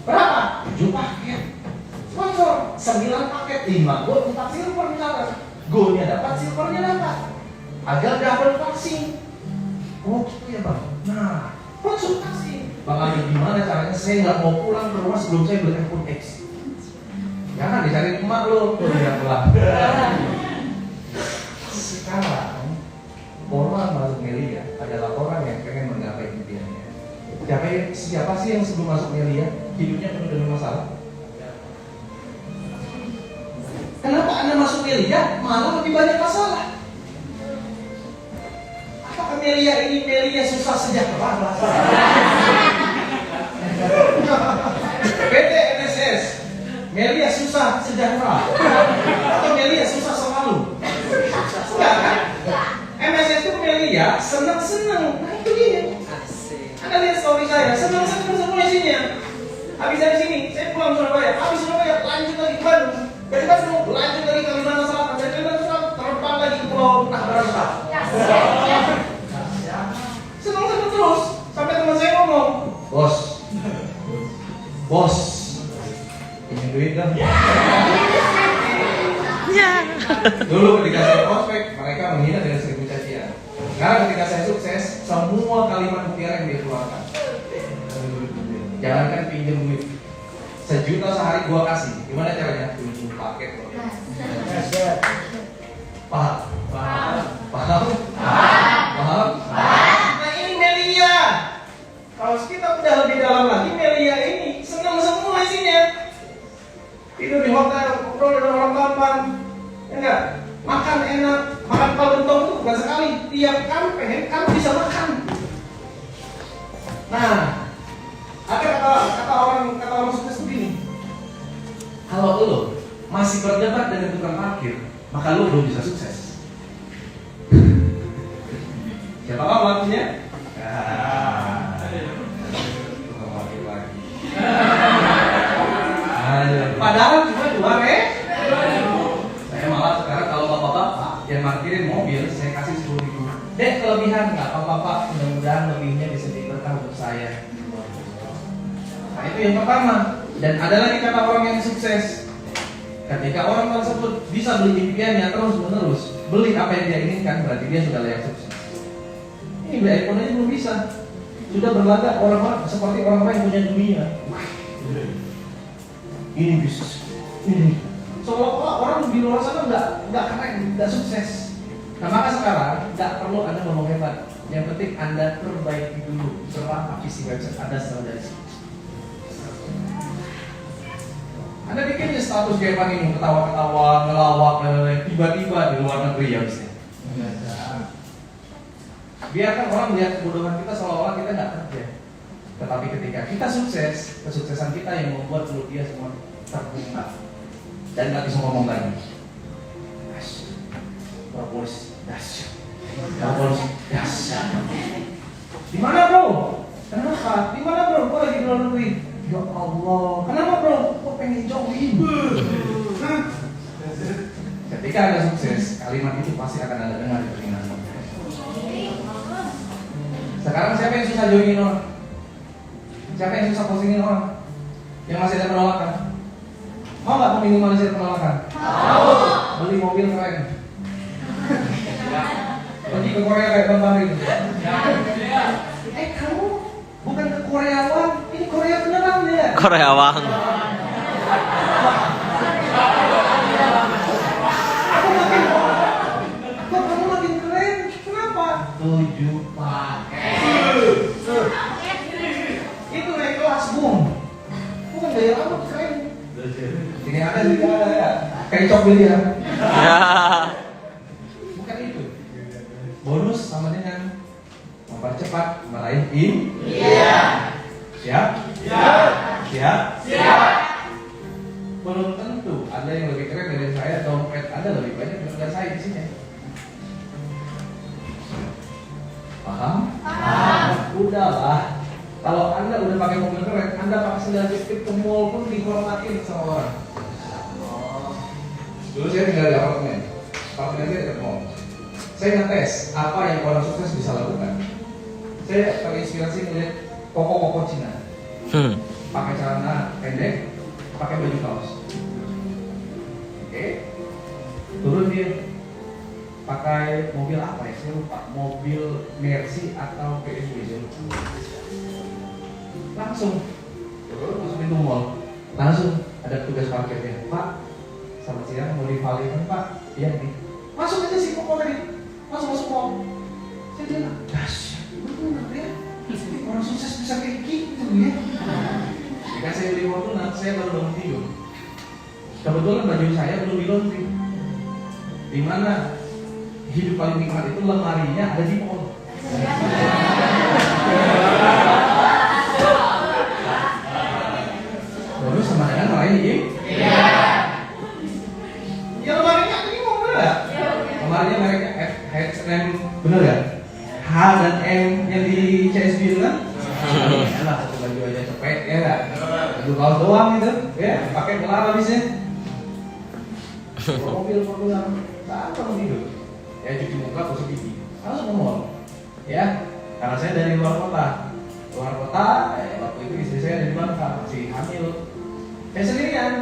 berapa? 7 paket. Sponsor 9 paket, 5 gold, 4 silver misalkan. Goldnya dapat, silvernya dapat. Agar double vaksin. Oh gitu ya bang. Nah, konsultasi. Bang Amir, gimana caranya? Saya nggak mau pulang ke rumah sebelum saya beli iPhone X. Jangan dicari emak lo. Oh tidak pulang. Sekarang orang masuk Melia adalah orang yang pengen menggapai impiannya. Siapa sih yang sebelum masuk Melia hidupnya penuh dengan masalah? Kenapa Anda masuk Melia malah lebih banyak masalah? Apakah Melia ini Melia susah sejahtera? PT NSS Melia susah sejahtera atau Melia susah selalu? Enggak kan? MSS itu Melia senang-senang. Nah itu dia. Anda lihat story saya, senang-senang semua isinya. Habis dari sini, saya pulang Surabaya. Habis Surabaya, lanjut lagi ke Bandung. Dari Bandung, lanjut lagi ke Kalimantan Selatan. Dari Kalimantan Selatan, terbang lagi ke Pulau Nagrasa. Senang-senang terus. Sampai teman saya ngomong, Bos, ini duit kan? Dulu ketika saya prospek, mereka menghina dengan 1000 cacian. Sekarang ketika saya sukses, semua kalimat mutiara yang dia keluarkan. Jangankan pinjam duit, 1 juta sehari gua kasih. Gimana caranya? 7 paket loh. Paham? Nah ini Melia. Kalau kita udah lebih dalam lagi, Melia ini senang semua isinya. Tidur di hotel, ngobrol dengan orang tampan. Ya enggak? Makan enak, makan palentong itu bukan sekali. Tiap kamu pengen, kamu bisa makan. Nah, ada kata orang sukses begini. Kalau lo masih berdebat dengan tukang parkir, maka lo belum bisa sukses. Siapa kamu artinya? Tukang parkir lagi. Padahal cuma 2.000. Saya malah sekarang kalau bapak-bapak yang parkirin mobil, saya kasih 10.000. Dek kelebihan nggak bapak-bapak? Mudah-mudahan lebihnya bisa diberkah untuk saya. Nah itu yang pertama. Dan ada lagi kata orang yang sukses. Ketika orang tersebut bisa beli impiannya terus-menerus, beli apa yang dia inginkan, berarti dia sudah layak sukses. Ini beli iPhone aja belum bisa. Sudah berlagak orang-orang seperti orang-orang yang punya dunia. Ini bisnis, ini. Seolah-olah orang di luar sana nggak keren, nggak sukses. Nah maka sekarang nggak perlu Anda ngomong hebat. Yang penting Anda perbaiki dulu berapa visi website Anda setelah dari situ. Anda bikin status kayak Pak Nino, ketawa-ketawa, ngelawak, tiba-tiba di luar negeri ya misalnya. Biarkan orang melihat kebodohan kita seolah-olah kita nggak kerja. Tetapi ketika kita sukses, kesuksesan kita yang membuat mulut dia semua terbuka dan nggak bisa ngomong lagi. Propolis dahsyat. Di mana bro? Kenapa? Di mana bro? Gua lagi di luar negeri. Ya Allah. Kenapa bro? Gua pengen jogging. Hah? ketika Anda sukses, kalimat itu pasti akan Anda dengar di telinga Anda. Sekarang siapa yang susah joinin orang? Siapa yang susah postingin orang? Yang masih ada penolakan? Mau nggak meminimalisir penolakan? Mau. Beli mobil keren. Pergi ke Korea kayak Bang Bahri. Kamu bukan ke Koreawan, ini Korea beneran ya. Koreawang. Kok kamu makin keren? Kenapa? 7 paket. Itu naik kelas boom. Bukan gaya kamu keren. Ini ada ya. Kayak cok beli ya. Ya. Bukan itu. Bonus sama dengan mempercepat meraih Siap? Siap. Belum tentu ada yang lebih keren dari saya. Dompet Anda lebih banyak daripada saya di sini. Paham? Udahlah. Kalau Anda udah pakai mobil keren, Anda pakai sendal jepit ke mall pun dihormatin sama orang. Dulu saya tinggal di apartemen saya dekat mall. Saya ngetes apa yang orang sukses bisa lakukan. Saya terinspirasi melihat koko-koko Cina. Pakai celana pendek, pakai baju kaos. Oke. Turun dia pakai mobil apa ya? Saya lupa. Mobil Mercy atau BMW. Saya lupa. Langsung turun masuk pintu mall. Langsung ada petugas parkirnya. Pak, selamat siang, mau divalikan Pak? Iya nih. Masuk aja sih kok tadi. Masuk mall. Saya bilang, dahsyat, benar ya. Orang sukses bisa kayak gitu ya. Ketika saya beli motor, saya baru bangun tidur. Kebetulan baju saya belum di laundry. Di mana hidup paling nikmat itu lemarinya ada di mall. Baru sama dengan lain ini? Iya. Ya lemarinya ini mau bener ya? Lemarinya mereknya H&M bener ya? H dan M yang di CSB itu kan? Ya lah, satu baju aja cepet ya nggak? Baju kaos doang gitu, ya pakai kelar habisnya. Mobil pulang, saat bangun tidur, ya cuci muka, gosok gigi, langsung ngomong, ya, karena saya dari luar kota, waktu itu istri saya dari Bangka, masih hamil, saya sendirian,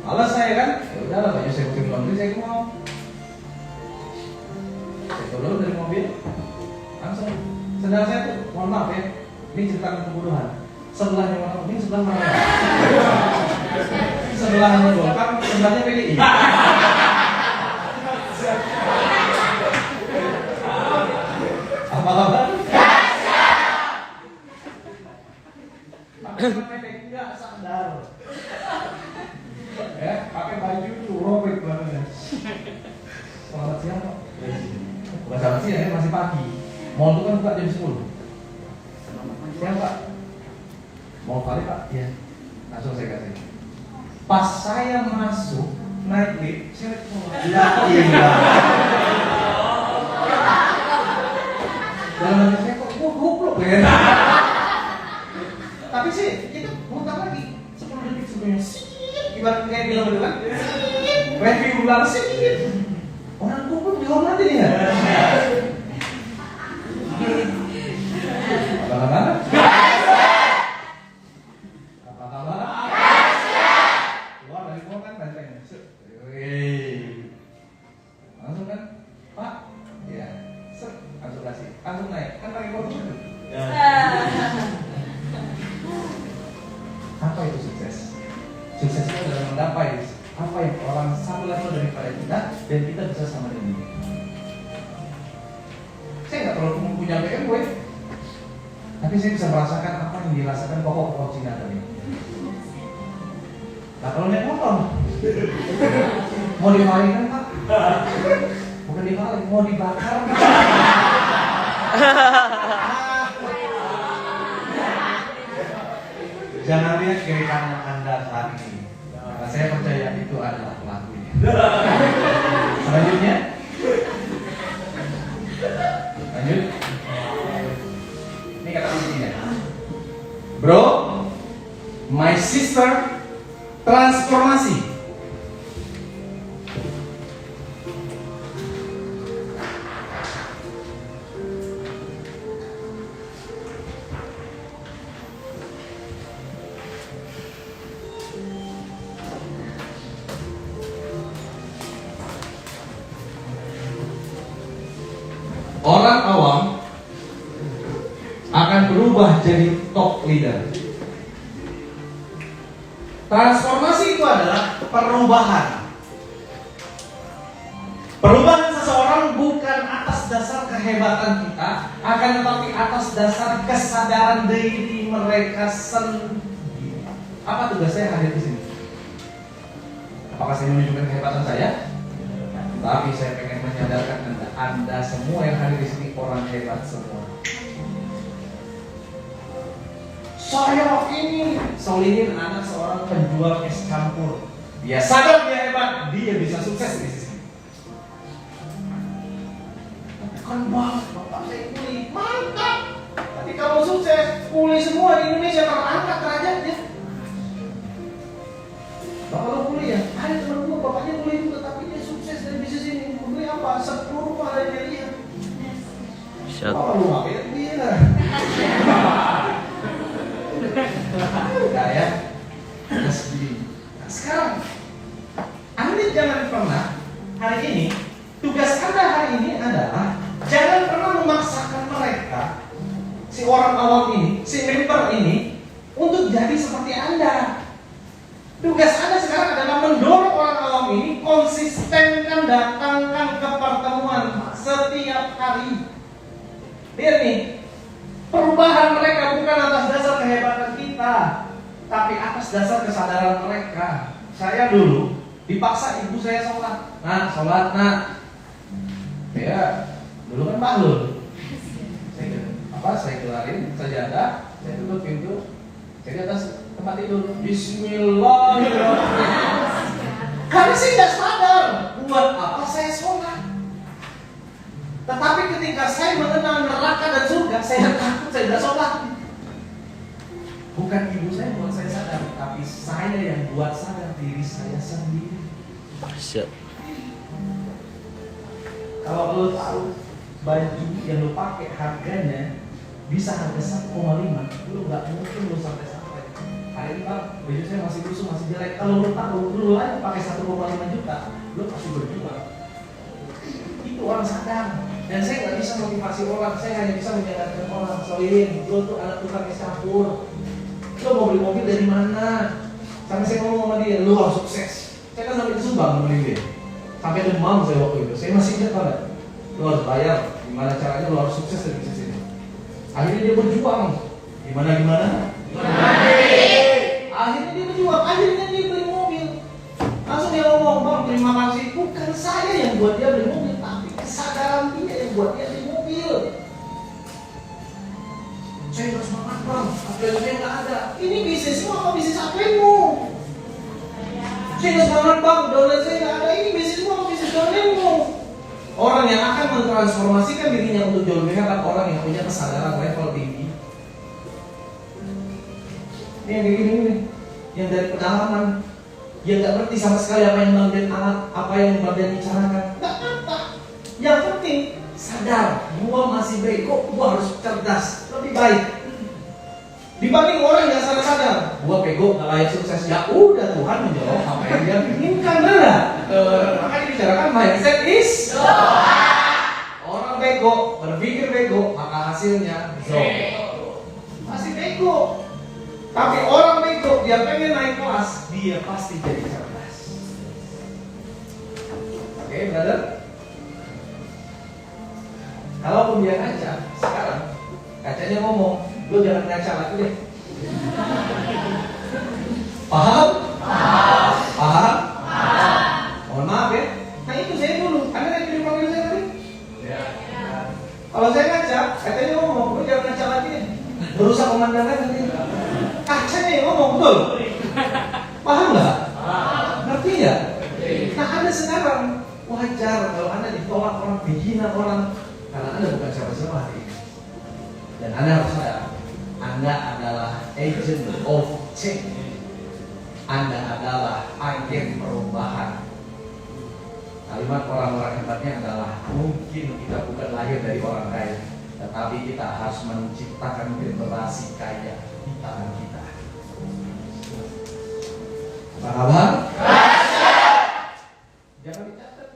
malas saya kan, ya udahlah baju saya pakai laundry, saya mau, saya turun dari mobil, langsung, sendal saya tuh, mohon maaf ya, ini cerita pembunuhan, sebelahnya mana, ini sebelah mana, sebelahnya Golkar, sebelahnya PDI. Apa-apa? Pakai enggak sandal. Ya, pakai baju tuh robek banget. Selamat siang Pak. Bukan selamat siang ya, masih pagi. Mall itu kan buka jam 10. Siang Pak. Mau kali Pak? Iya. Langsung saya kasih. Pas saya masuk naik lift, saya dalam hati saya kok goblok ya. Tapi sih itu muter lagi 10 detik sebelumnya. Ibarat kayak bilang gitu kan. Review ulang sih. Orang goblok dihormati ya. Apa-apa? Langsung kan, Pak, ya, langsung kasih, langsung naik, kan pakai motor itu. Apa itu sukses? Sukses itu adalah menggapai apa yang orang satu level daripada kita dan kita bisa sama dengan dia. Saya nggak perlu punya BMW, tapi saya bisa merasakan apa yang dirasakan pokok-pokok Cina tadi. Nah kalau naik motor, mau divalikan Pak? Bukan dibalik, mau dibakar. Jangan lihat kiri kanan Anda saat ini, karena saya percaya itu adalah pelakunya. Selanjutnya, lanjut. Ini kata kuncinya. Bro, my sister, transformasi. orang awam akan berubah jadi top leader. Transformasi itu adalah perubahan. Perubahan seseorang bukan atas dasar kehebatan kita, akan tetapi atas dasar kesadaran diri mereka sendiri. Apa tugas saya hadir di sini? Apakah saya menunjukkan kehebatan saya? Tapi saya pengen menyadarkan Anda semua yang hadir di sini orang hebat semua. Saya ini Solihin anak seorang penjual es campur. Dia sadar dia hebat, dia bisa sukses di sini. Kan banget, bapak saya kuli, mantap. Tapi kalau sukses, kuli semua di Indonesia terangkat derajatnya. Bapak lo kuli ya? Ada teman gue, bapaknya kuli juga, tapi dia sukses dari bisnis ini. Kuli apa? 10 rumah dari dia. Bapak lu ngapain dia? Enggak ya? Nah, sekarang, Anda jangan pernah hari ini, tugas Anda hari ini adalah jangan pernah memaksakan mereka, si orang awam ini, si member ini, untuk jadi seperti Anda. Tugas Anda sekarang adalah mendorong orang awam ini konsistenkan datangkan ke pertemuan setiap hari. Lihat nih, perubahan mereka bukan atas dasar kehebatan kita, tapi atas dasar kesadaran mereka. Saya dulu dipaksa ibu saya sholat. Nah, sholat, nah. Ya, dulu kan maklum. Saya kelarin sajadah, saya tutup pintu, saya di atas tempat tidur. Bismillahirrahmanirrahim. Karena saya tidak sadar buat apa saya sholat. Tetapi ketika saya mengenal neraka dan surga, saya takut saya tidak sholat. Bukan ibu saya buat saya sadar, tapi saya yang buat sadar diri saya sendiri. Siap. Kalau lo tahu baju yang lo pakai harganya bisa harga 1,5, lo nggak mungkin lo sampai. Hari ini bang, baju saya masih lusuh, masih jelek. Kalau lo tahu lo aja pakai 1,5 juta, lo pasti berjuang. Itu orang sadar. Dan saya nggak bisa motivasi orang, saya hanya bisa menyadarkan orang. Solihin, lo tuh anak tukang es campur. Lo mau beli mobil dari mana? Sampai saya ngomong sama dia, lo harus sukses. Saya kan sampai disumbang sama dia. Sampai demam saya waktu itu. Saya masih ingat banget. Lo harus bayar. Gimana caranya lo harus sukses dari bisnis ini. Akhirnya dia berjuang. Gimana? Akhirnya dia berjuang. Akhirnya dia beli mobil. Langsung dia ngomong, bang terima kasih. Bukan saya yang buat dia beli mobil, tapi kesadaran dia yang buat dia beli mobil. Saya harus semangat bang. Apelnya nggak ada. Ini bisnismu apa bisnis apelmu? Saya harus semangat bang. Downline saya nggak ada. Ini bisnismu apa bisnis downline-mu? Orang yang akan mentransformasikan dirinya untuk jauh lebih hebat, orang yang punya kesadaran level tinggi. Ini yang begini nih, yang dari pedalaman, yang nggak ngerti sama sekali apa yang Bang Den alat, apa yang Bang Den bicarakan. Nggak apa. Yang penting sadar, gua masih bego, gua harus cerdas, lebih baik. Dibanding orang yang sadar, gua bego, nggak layak sukses. Ya udah, Tuhan menjawab apa yang Dia inginkan, benar. Makanya dibicarakan mindset is doa. Orang bego, berpikir bego, maka hasilnya zoh. Masih bego. Tapi orang bego, dia pengen naik kelas, dia pasti jadi cerdas. Oke, brother. Kalaupun dia ngaca, sekarang kacanya ngomong, lu jangan ngaca lagi deh. Paham? Paham? Mohon maaf ya. Nah itu saya dulu. Anda yang pilih mobil saya tadi? Ya. Kalau saya ngaca, katanya ngomong, lu jangan ngaca lagi deh. Berusaha pemandangan nanti. Kacanya yang ngomong, betul? Paham nggak? Ngerti ya? Nah Anda sekarang wajar kalau Anda ditolak orang, dihina orang, karena Anda bukan siapa-siapa hari ini. Dan Anda harus sadar, Anda adalah agent of change. Anda adalah agen perubahan. Kalimat orang-orang hebatnya adalah mungkin kita bukan lahir dari orang kaya, tetapi kita harus menciptakan generasi kaya di tangan kita. Apa kabar? Jangan dicatat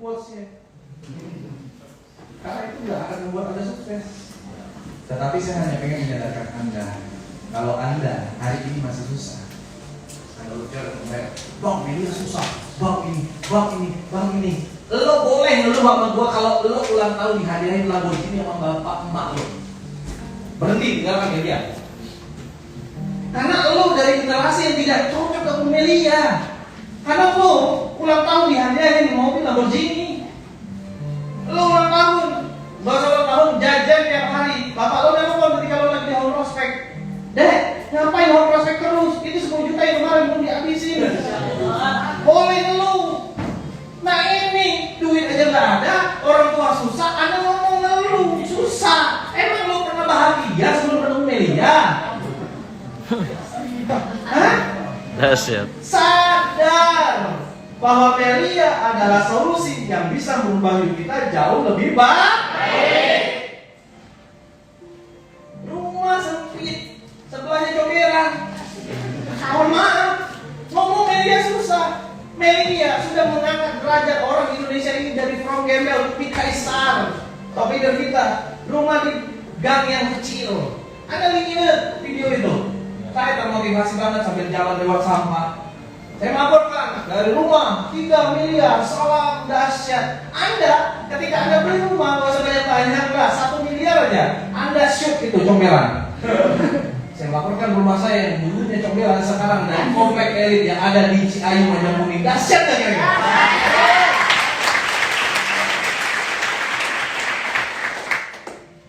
quotes-nya. Karena itu bang ini susah, bang ini. Lo boleh ngeluh sama gua kalau lo ulang tahun dihadiahin Lamborghini sama bapak emak lo. Berhenti tinggalkan media. Karena lo dari generasi yang tidak cocok dengan Melia. Karena lo ulang tahun dihadiahin mobil Lamborghini. Lo ulang tahun, gak usah ulang tahun jajan tiap hari. Bapak lo nelfon ketika lo lagi di home prospek. Dek, ngapain home prospek terus? Itu 10 juta yang kemarin belum dihabisin. Boleh ngeluh. Nah ini duit aja nggak ada, orang tua susah, Anda ngomong ngeluh susah. Emang lo pernah bahagia sebelum ketemu Melia? Hah? Dahsyat. Sadar bahwa Melia adalah solusi yang bisa merubah hidup kita jauh lebih baik. Rumah sempit, sebelahnya cokeran. Mohon maaf, ngomong Melia susah. Melia sudah mengangkat derajat orang Indonesia ini dari from gembel ke kaisar. Tapi dari kita, rumah di gang yang kecil. Anda ingat video itu? Saya termotivasi banget sambil jalan lewat sampah. Saya melaporkan dari rumah 3 miliar, salam dahsyat. Anda ketika Anda beli rumah nggak usah banyak-banyak lah, 1 miliar aja. Anda shoot itu comberan. Saya melaporkan rumah saya yang dulunya comberan sekarang dari komplek elit yang ada di Ciayu Majapahit. Dahsyat nggak kira-kira?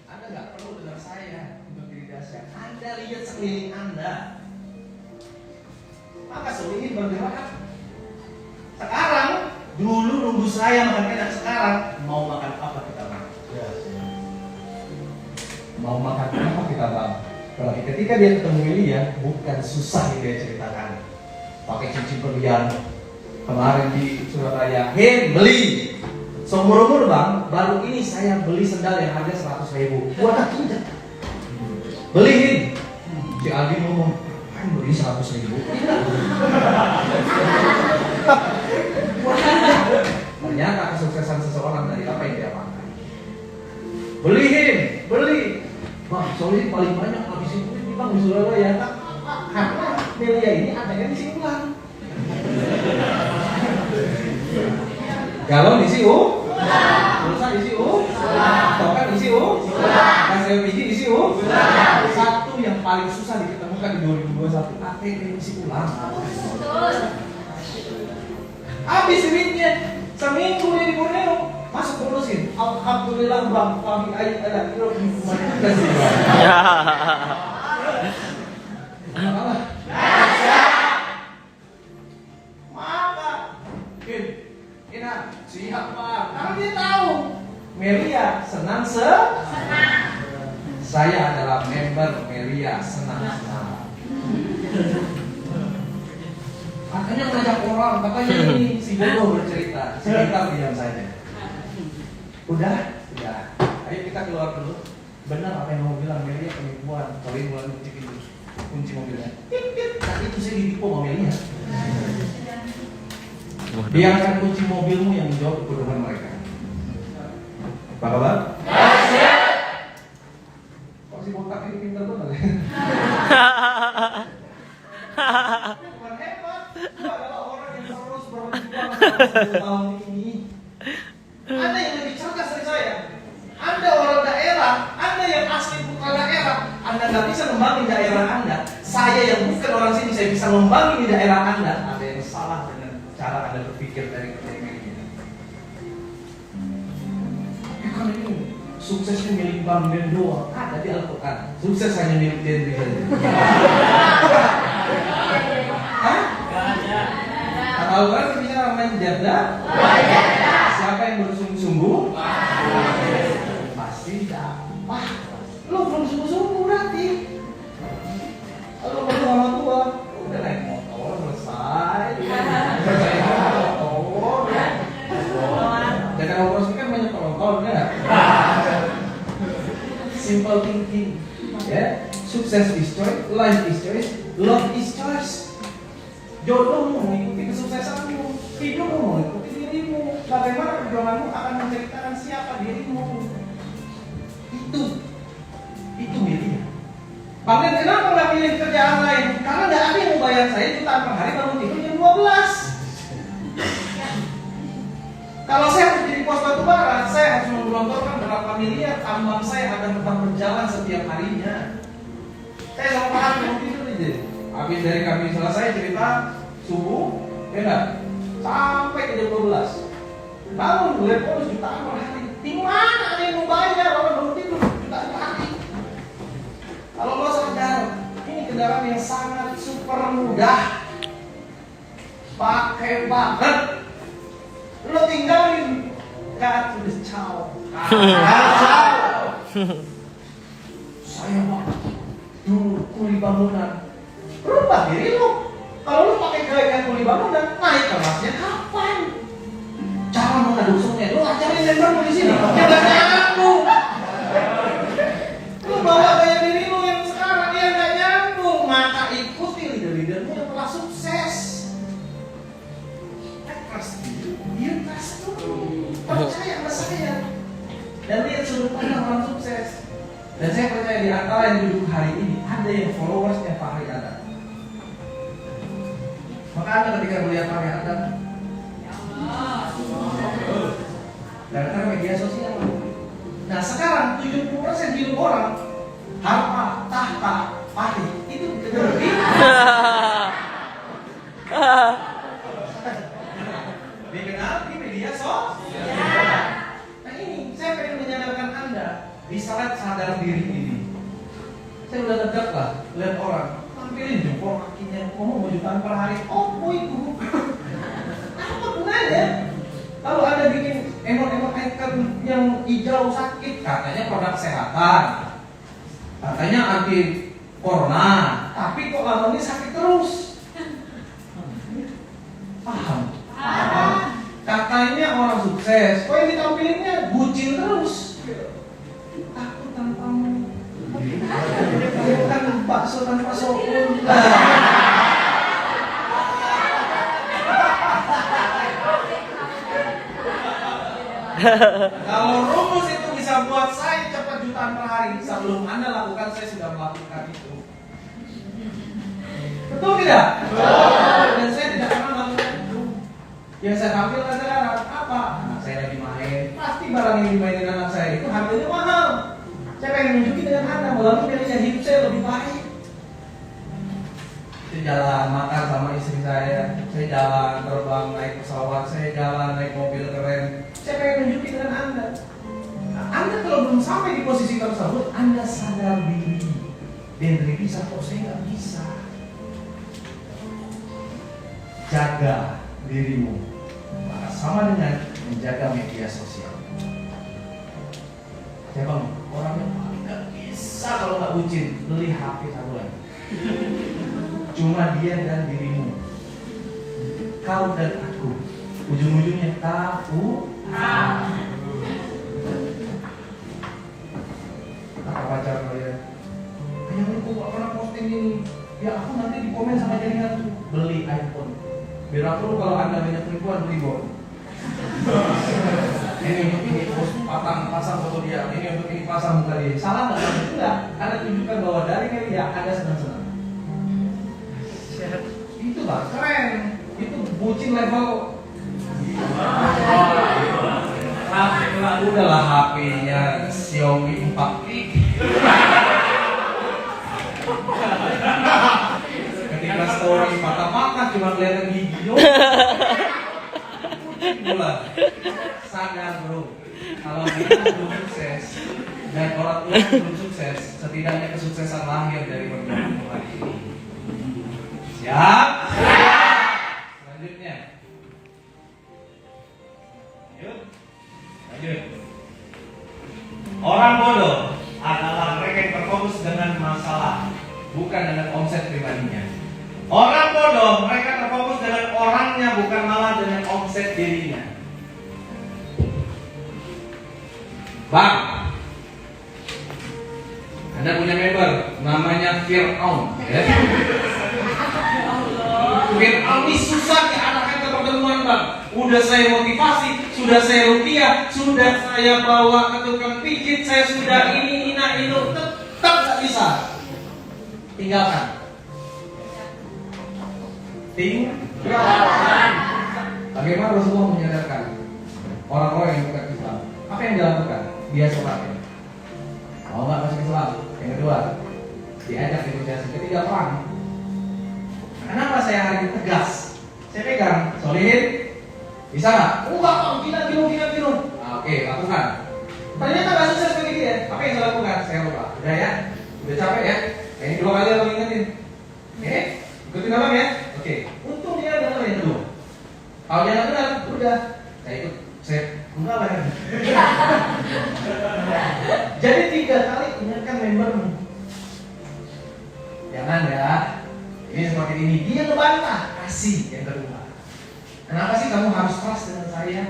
Anda nggak perlu dengar saya untuk diri dahsyat. Anda lihat sekeliling Anda. Maka solusi bergerak. Sekarang dulu nunggu saya makan enak, sekarang mau makan apa kita makan. Mau makan apa kita makan. Kalau ketika dia ketemu Melia, bukan susah yang dia ceritakan. Pakai cincin berlian kemarin di Surabaya, hei beli. Seumur-umur bang, baru ini saya beli sendal yang harga 100.000. Buat aku beliin. Si Aldi ngomong, beli 100.000. Ternyata kesuksesan seseorang dari apa yang dia pakai. Beli. Bang, solusi paling banyak habisin duit bang di Surabaya. Karena Melia ini adanya di Siulang. Galon isi pulsa isi token isi gas LPG isi Satu yang paling susah ditemukan di 2021, ATM isi ulang. Habis duitnya seminggu dia di Borneo, masuk bonusin. Alhamdulillah bang, kami ada kilo hukuman kasih. Maka siapa? Karena dia tahu Melia senang Saya adalah member Melia senang. Makanya ngajak orang, katanya ini si bodoh bercerita, sebentar diam saja. Udah. Ayo kita keluar dulu. Benar apa yang mau bilang Melia penipuan. Kalau ini mulai kunci mobilnya. Nah itu saya ditipu sama Melia. Biarkan kunci mobilmu yang menjawab kebutuhan mereka. Apa kabar? Kok si botak ini pintar banget? Bukan hebat. Dia adalah orang yang terus berjuang selama tahun ini. Anda yang lebih cerdas dari saya. Anda orang daerah, Anda yang asli putra daerah. Anda nggak bisa membangun daerah Anda. Saya yang bukan orang sini, saya bisa membangun di daerah Anda. Ada yang salah dengan cara Anda berpikir dari ini. Kan ini suksesnya milik Bang Ben doang. Ada di Al-Quran. Sukses hanya milik Denri saja. Hah? Al-Quran bicara menjada. Siapa yang bersungguh-sungguh pasti dapat. Lu belum sungguh-sungguh berarti. Kalau perlu sama tua, udah naik motor selesai. Jangan ngobrol kan banyak penonton ya. Simple thinking, ya. Sukses is choice, life is choice, love is choice. Jodohmu mengikuti kesuksesanmu, hidupmu mengikuti dirimu. Bagaimana perjuanganmu akan menceritakan siapa dirimu. Itu Melia. Bang, kenapa nggak pilih kerjaan lain? Karena nggak ada yang mau bayar saya jutaan per hari baru tidur jam 12. menggelontorkan berapa miliar tambang saya akan tetap berjalan setiap harinya. Saya sama Pak Arif mau tidur aja. Habis dari kami selesai cerita subuh, ya enggak? Sampai ke jam 12. Bangun, lihat bonus jutaan per hari. Di mana ada yang mau bayar orang baru tidur jutaan per hari? Kalau lo sadar, ini kendaraan yang sangat super mudah, pakai banget. Lo tinggalin, tulis ciao. Ciao. Saya mau kuli bangunan. Rubah diri lo. Kalau lo pakai gaya kuli bangunan, naik kelasnya kapan? Cara mengaduk sungai, lo ajarin member di sini. Ya gak nyambung. Lo bawa gaya diri lo yang sekarang, dia gak nyambung. Maka ikuti leader-leadermu yang telah sukses. Trust you trust me. Percaya sama saya. Dan lihat sudut pandang orang sukses. Dan saya percaya di antara yang duduk hari ini ada yang followersnya Fahri Adam. Maka Anda ketika melihat Fahri Adam, dan karena media sosial. Nah sekarang 70% hidup orang harta, tahta, Fahri itu diberi. Dikenal di media sosial. Nah ini saya pengen menyadarkan Anda di saat sadar diri ini. Saya udah tegak lah lihat orang tampilin jempol kakinya, ngomong jutaan per hari. Oh itu apa gunanya? Kalau Anda bikin emot-emot icon yang hijau sakit, katanya produk kesehatan, katanya anti corona, tapi kok lama ini sakit terus. Paham? Katanya orang sukses, kok yang ditampilinnya bucin terus. Takut tanpamu. Bukan bakso tanpa sopun. Kalau rumus itu bisa buat saya cepat jutaan per hari, sebelum Anda lakukan saya sudah melakukan itu. Betul tidak? Betul. Dan saya tidak pernah melakukan itu. Yang saya tampilkan sekarang apa? Anak saya lagi main. Pasti barang yang dimainin anak saya itu harganya mahal. Saya pengen nunjukin dengan Anda melalui pilihan hidup saya lebih baik. Saya jalan makan sama istri saya jalan terbang naik pesawat, saya jalan naik mobil keren. Saya pengen nunjukin dengan Anda. Nah, Anda kalau belum sampai di posisi tersebut, Anda sadar diri. Dan bisa, kok saya nggak bisa. Jaga dirimu. Maka sama dengan menjaga media sosial. Saya bang, orangnya paling nggak bisa kalau nggak bucin beli HP saluran. Cuma dia dan dirimu. Kau dan aku. Ujung-ujungnya tahu. Kata pacar kalian, ayah aku gak pernah posting ini. Ya aku nanti di komen sama jaringan tuh. Beli iPhone. Biar aku kalau Anda banyak penipuan beli bon. Ini untuk ini pasang foto dia. Ini untuk ini pasang muka dia. Salah nggak? Enggak. Anda tunjukkan bahwa dari media Anda senang-senang. Itu lah keren. Itu bucin level. Udahlah HP-nya Xiaomi 4 klik. Ketika story patah-patah cuma kelihatan gigi doang. Mulai sadar bro, kalau kita belum sukses dan orang tua belum sukses, setidaknya kesuksesan lahir dari pertemuan hari ini. Siap? Selanjutnya. Lanjut. Orang bodoh adalah mereka yang berfokus dengan masalah, bukan dengan omset pribadinya. Orang bodoh mereka terfokus dengan orangnya, bukan malah dengan omset dirinya. Bang, Anda punya member namanya Fir'aun, ya? Fir'aun ini susah diarahkan ke pertemuan bang. Udah saya motivasi, sudah saya rupiah, sudah saya bawa ke tukang pijit, saya sudah ini, itu, tetap gak bisa. Tinggalkan. Tinggalkan. Bagaimana Rasulullah menyadarkan orang-orang yang bukan Islam? Apa yang dilakukan? dia sholat ya. Mau nggak masuk Islam? Yang kedua, diajak negosiasi. Ketiga, perang. Kenapa saya hari ini tegas? Saya pegang, solihin, bisa nggak? Enggak, gila. Oke, lakukan. Ternyata nggak sukses begitu ya. Apa yang saya lakukan? Saya lupa. Udah ya, udah capek ya. Ini 2 kali aku ingetin. Oke, ikutin abang ya. Oke, untung dia dengar yang kedua. Kalau dia nggak dengar, udah saya ikut. Saya enggak lah. Jadi 3 kali ingatkan membermu. Jangan ya. Ini seperti ini. Dia ngebantah. Kasih yang kedua. Kenapa sih kamu harus trust dengan saya?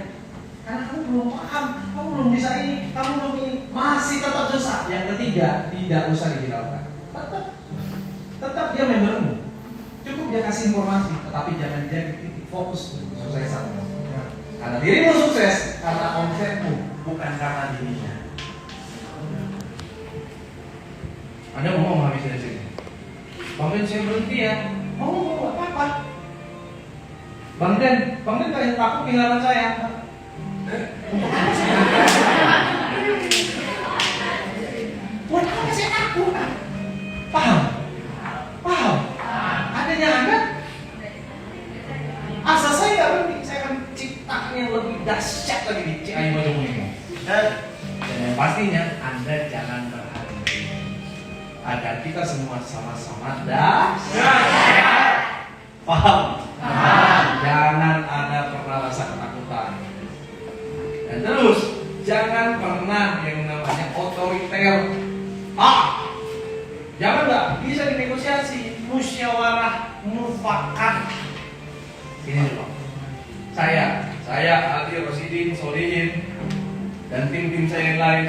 Karena kamu belum paham, kamu belum bisa ini, kamu belum ini, masih tetap susah. Yang ketiga, tidak usah dihiraukan. Tetap dia membermu. Cukup dia kasih informasi, tetapi jangan jadi titik fokus kesuksesan. Karena dirimu sukses, karena omsetmu, bukan karena dirinya. Anda mau menghabisi dari sini? Bang Den, saya berhenti ya. Mau apa-apa? Bang Den kalian takut kehilangan saya. Untuk apa saya takut? Buat apa saya takut? Paham? Adanya Anda? Asal saya nggak berhenti, saya akan ciptakan yang lebih dahsyat lagi di Ciayu Bojong ini. Dan yang pastinya Anda jangan berhenti agar kita semua sama-sama dahsyat. Paham? Jangan ada pernah rasa ketakutan. Dan terus jangan pernah yang namanya otoriter. Jangan nggak bisa dinegosiasi, musyawarah, mufakat. Ini dulu. Saya Adil Rosidin, Solihin, dan tim-tim saya yang lain.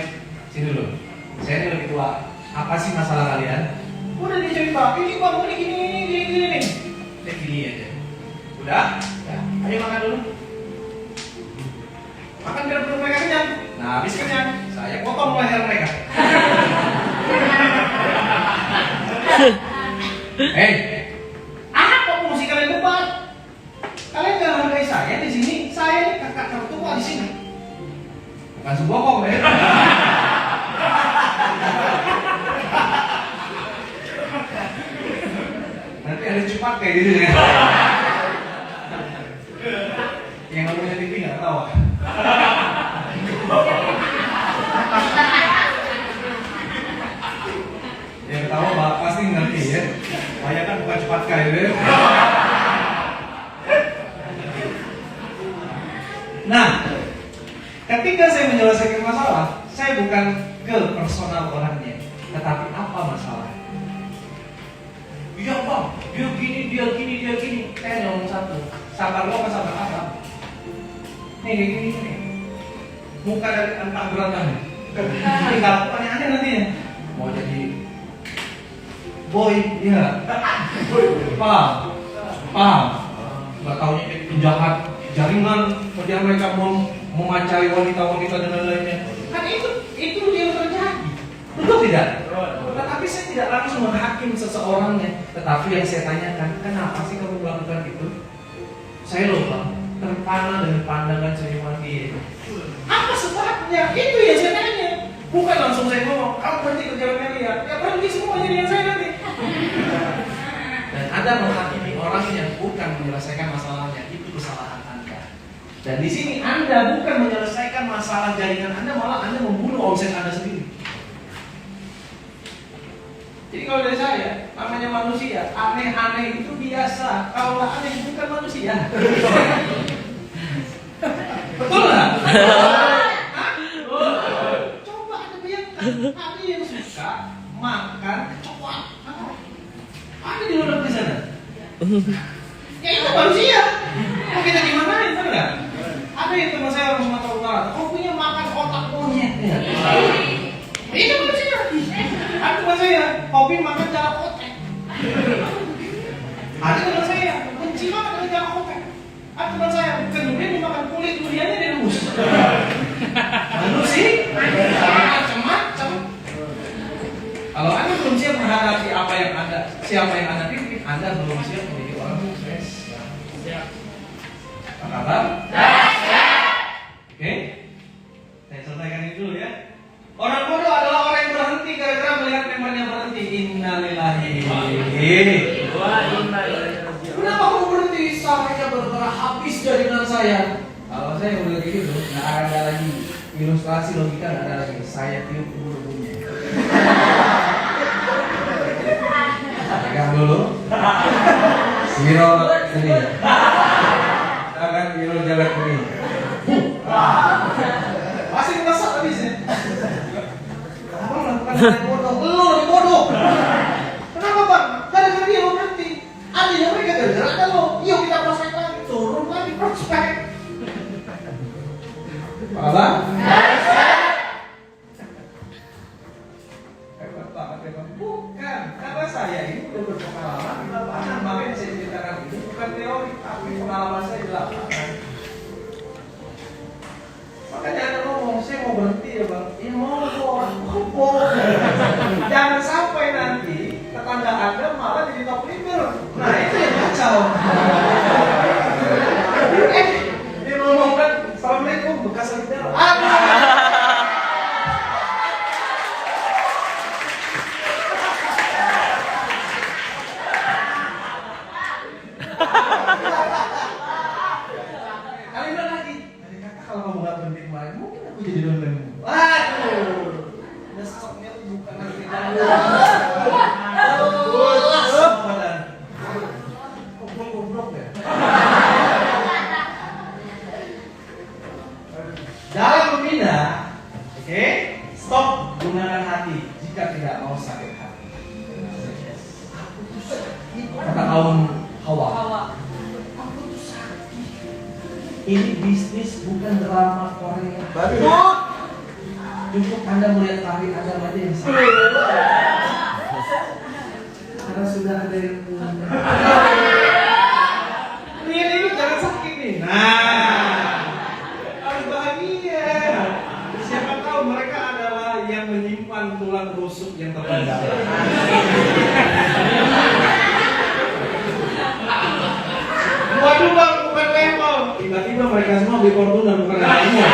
Sini dulu. Saya ini lebih tua. Apa sih masalah kalian? Udah dicerita. Ini bang, ini gini. Saya gini aja. Udah? Ya. Ayo makan dulu. Makan biar perut mereka kenyang. Nah, habis kenyang, saya potong leher mereka. Apa fungsi kalian debat? Kalian jangan hargai saya di sini. Saya ini kakak tertua di sini. Bukan sebuah kok, ya. Nanti ada cepat kayak gitu ya. Yang ngomongnya TV nggak tahu. Yang ketawa Bapak pasti ngerti ya. Saya kan bukan cepat kayak gitu. Nah, ketika saya menyelesaikan masalah, saya bukan ke personal orangnya, tetapi apa masalah. Iya bang, dia gini. Saya ngomong satu, sabar lo apa sabar apa? Nih kayak gini. Muka dari entah berantam. Tinggal pertanyaannya nanti ya. Mau jadi boy, iya. Paham. Gak taunya kayak penjahat, jaringan, kemudian mereka mau memacari wanita-wanita dan lain-lainnya. Kan itu yang terjadi. Betul tidak? Tetapi saya tidak langsung menghakim seseorangnya. Tetapi yang saya tanyakan, kenapa sih kamu melakukan itu? Saya lupa, terpana dengan pandangan senyuman dia. Apa sebabnya? Itu yang saya tanya. Bukan langsung saya ngomong, kamu berhenti kerja kalian. Ya berhenti semua jadi yang saya nanti. Dan Anda menghakimi orang yang bukan menyelesaikan masalahnya, itu kesalahan Anda. Dan di sini Anda bukan menyelesaikan masalah jaringan Anda, malah Anda membunuh omset Anda sendiri. Jadi kalau dari saya, namanya manusia, aneh-aneh itu biasa. Kalau aneh bukan manusia. Betul nggak? Coba Anda bayangkan, ada yang suka makan kecoa. Ada di luar di sana. Ya itu manusia. Mau kita gimanain, kan nggak? Ada yang teman saya orang Sumatera Utara, kopinya makan otak monyet. Ya. Itu manusia. Ada teman saya, kopi makan cara kotek. Ada teman saya, benci banget dengan cara kotek. Ada teman saya, kemudian makan kulit duriannya direbus. Manusia, macam-macam. Kalau Anda belum siap menghadapi siapa yang Anda pimpin, Anda belum siap menjadi orang sukses. Apa kabar? Oke? Saya selesaikan itu dulu ya. kalau saya udah kayak gitu, nggak ada lagi ilustrasi logika, nggak ada lagi. Saya tiup bulu-bulunya. Pegang dulu. Zero sini. Jangan zero jalan ini. Masih merasa habisnya. Kenapa melakukan hal yang bodoh? Lu lebih bodoh. Kenapa bang? Gara-gara dia lo berhenti. Adanya mereka gara-gara ada lo. Yuk kita prospek lagi. Turun lagi prospek. Apa bang? Hebat banget ya bang. Bukan. Karena saya ini udah berpengalaman di lapangan. Makanya saya ceritakan ini bukan teori, tapi pengalaman saya di lapangan. Makanya ada ngomong, saya mau berhenti ya bang. Ya mau. Jangan sampai nanti tetangga Anda malah jadi top leader. Nah itu yang kacau. Dia ngomong kan, Assalamualaikum bekas leader. Kalian lagi. Ada kata kalau kamu nggak berhenti kemarin, mungkin aku jadi downline. Waduh. Besoknya bukan lagi goblok ya. Dalam membina, oke, stop gunakan hati jika tidak mau sakit hati. Kata kaum Hawa. Ini bisnis bukan drama Korea. Cukup Anda melihat tari Anda aja yang sakit. Karena sudah ada yang punya. Ini jangan sakit nih. Nah, harus bahagia. Siapa tahu mereka adalah yang menyimpan tulang rusuk yang terpendam. Waduh bang, bukan level. Tiba-tiba mereka semua beli Fortuner bukan levelnya.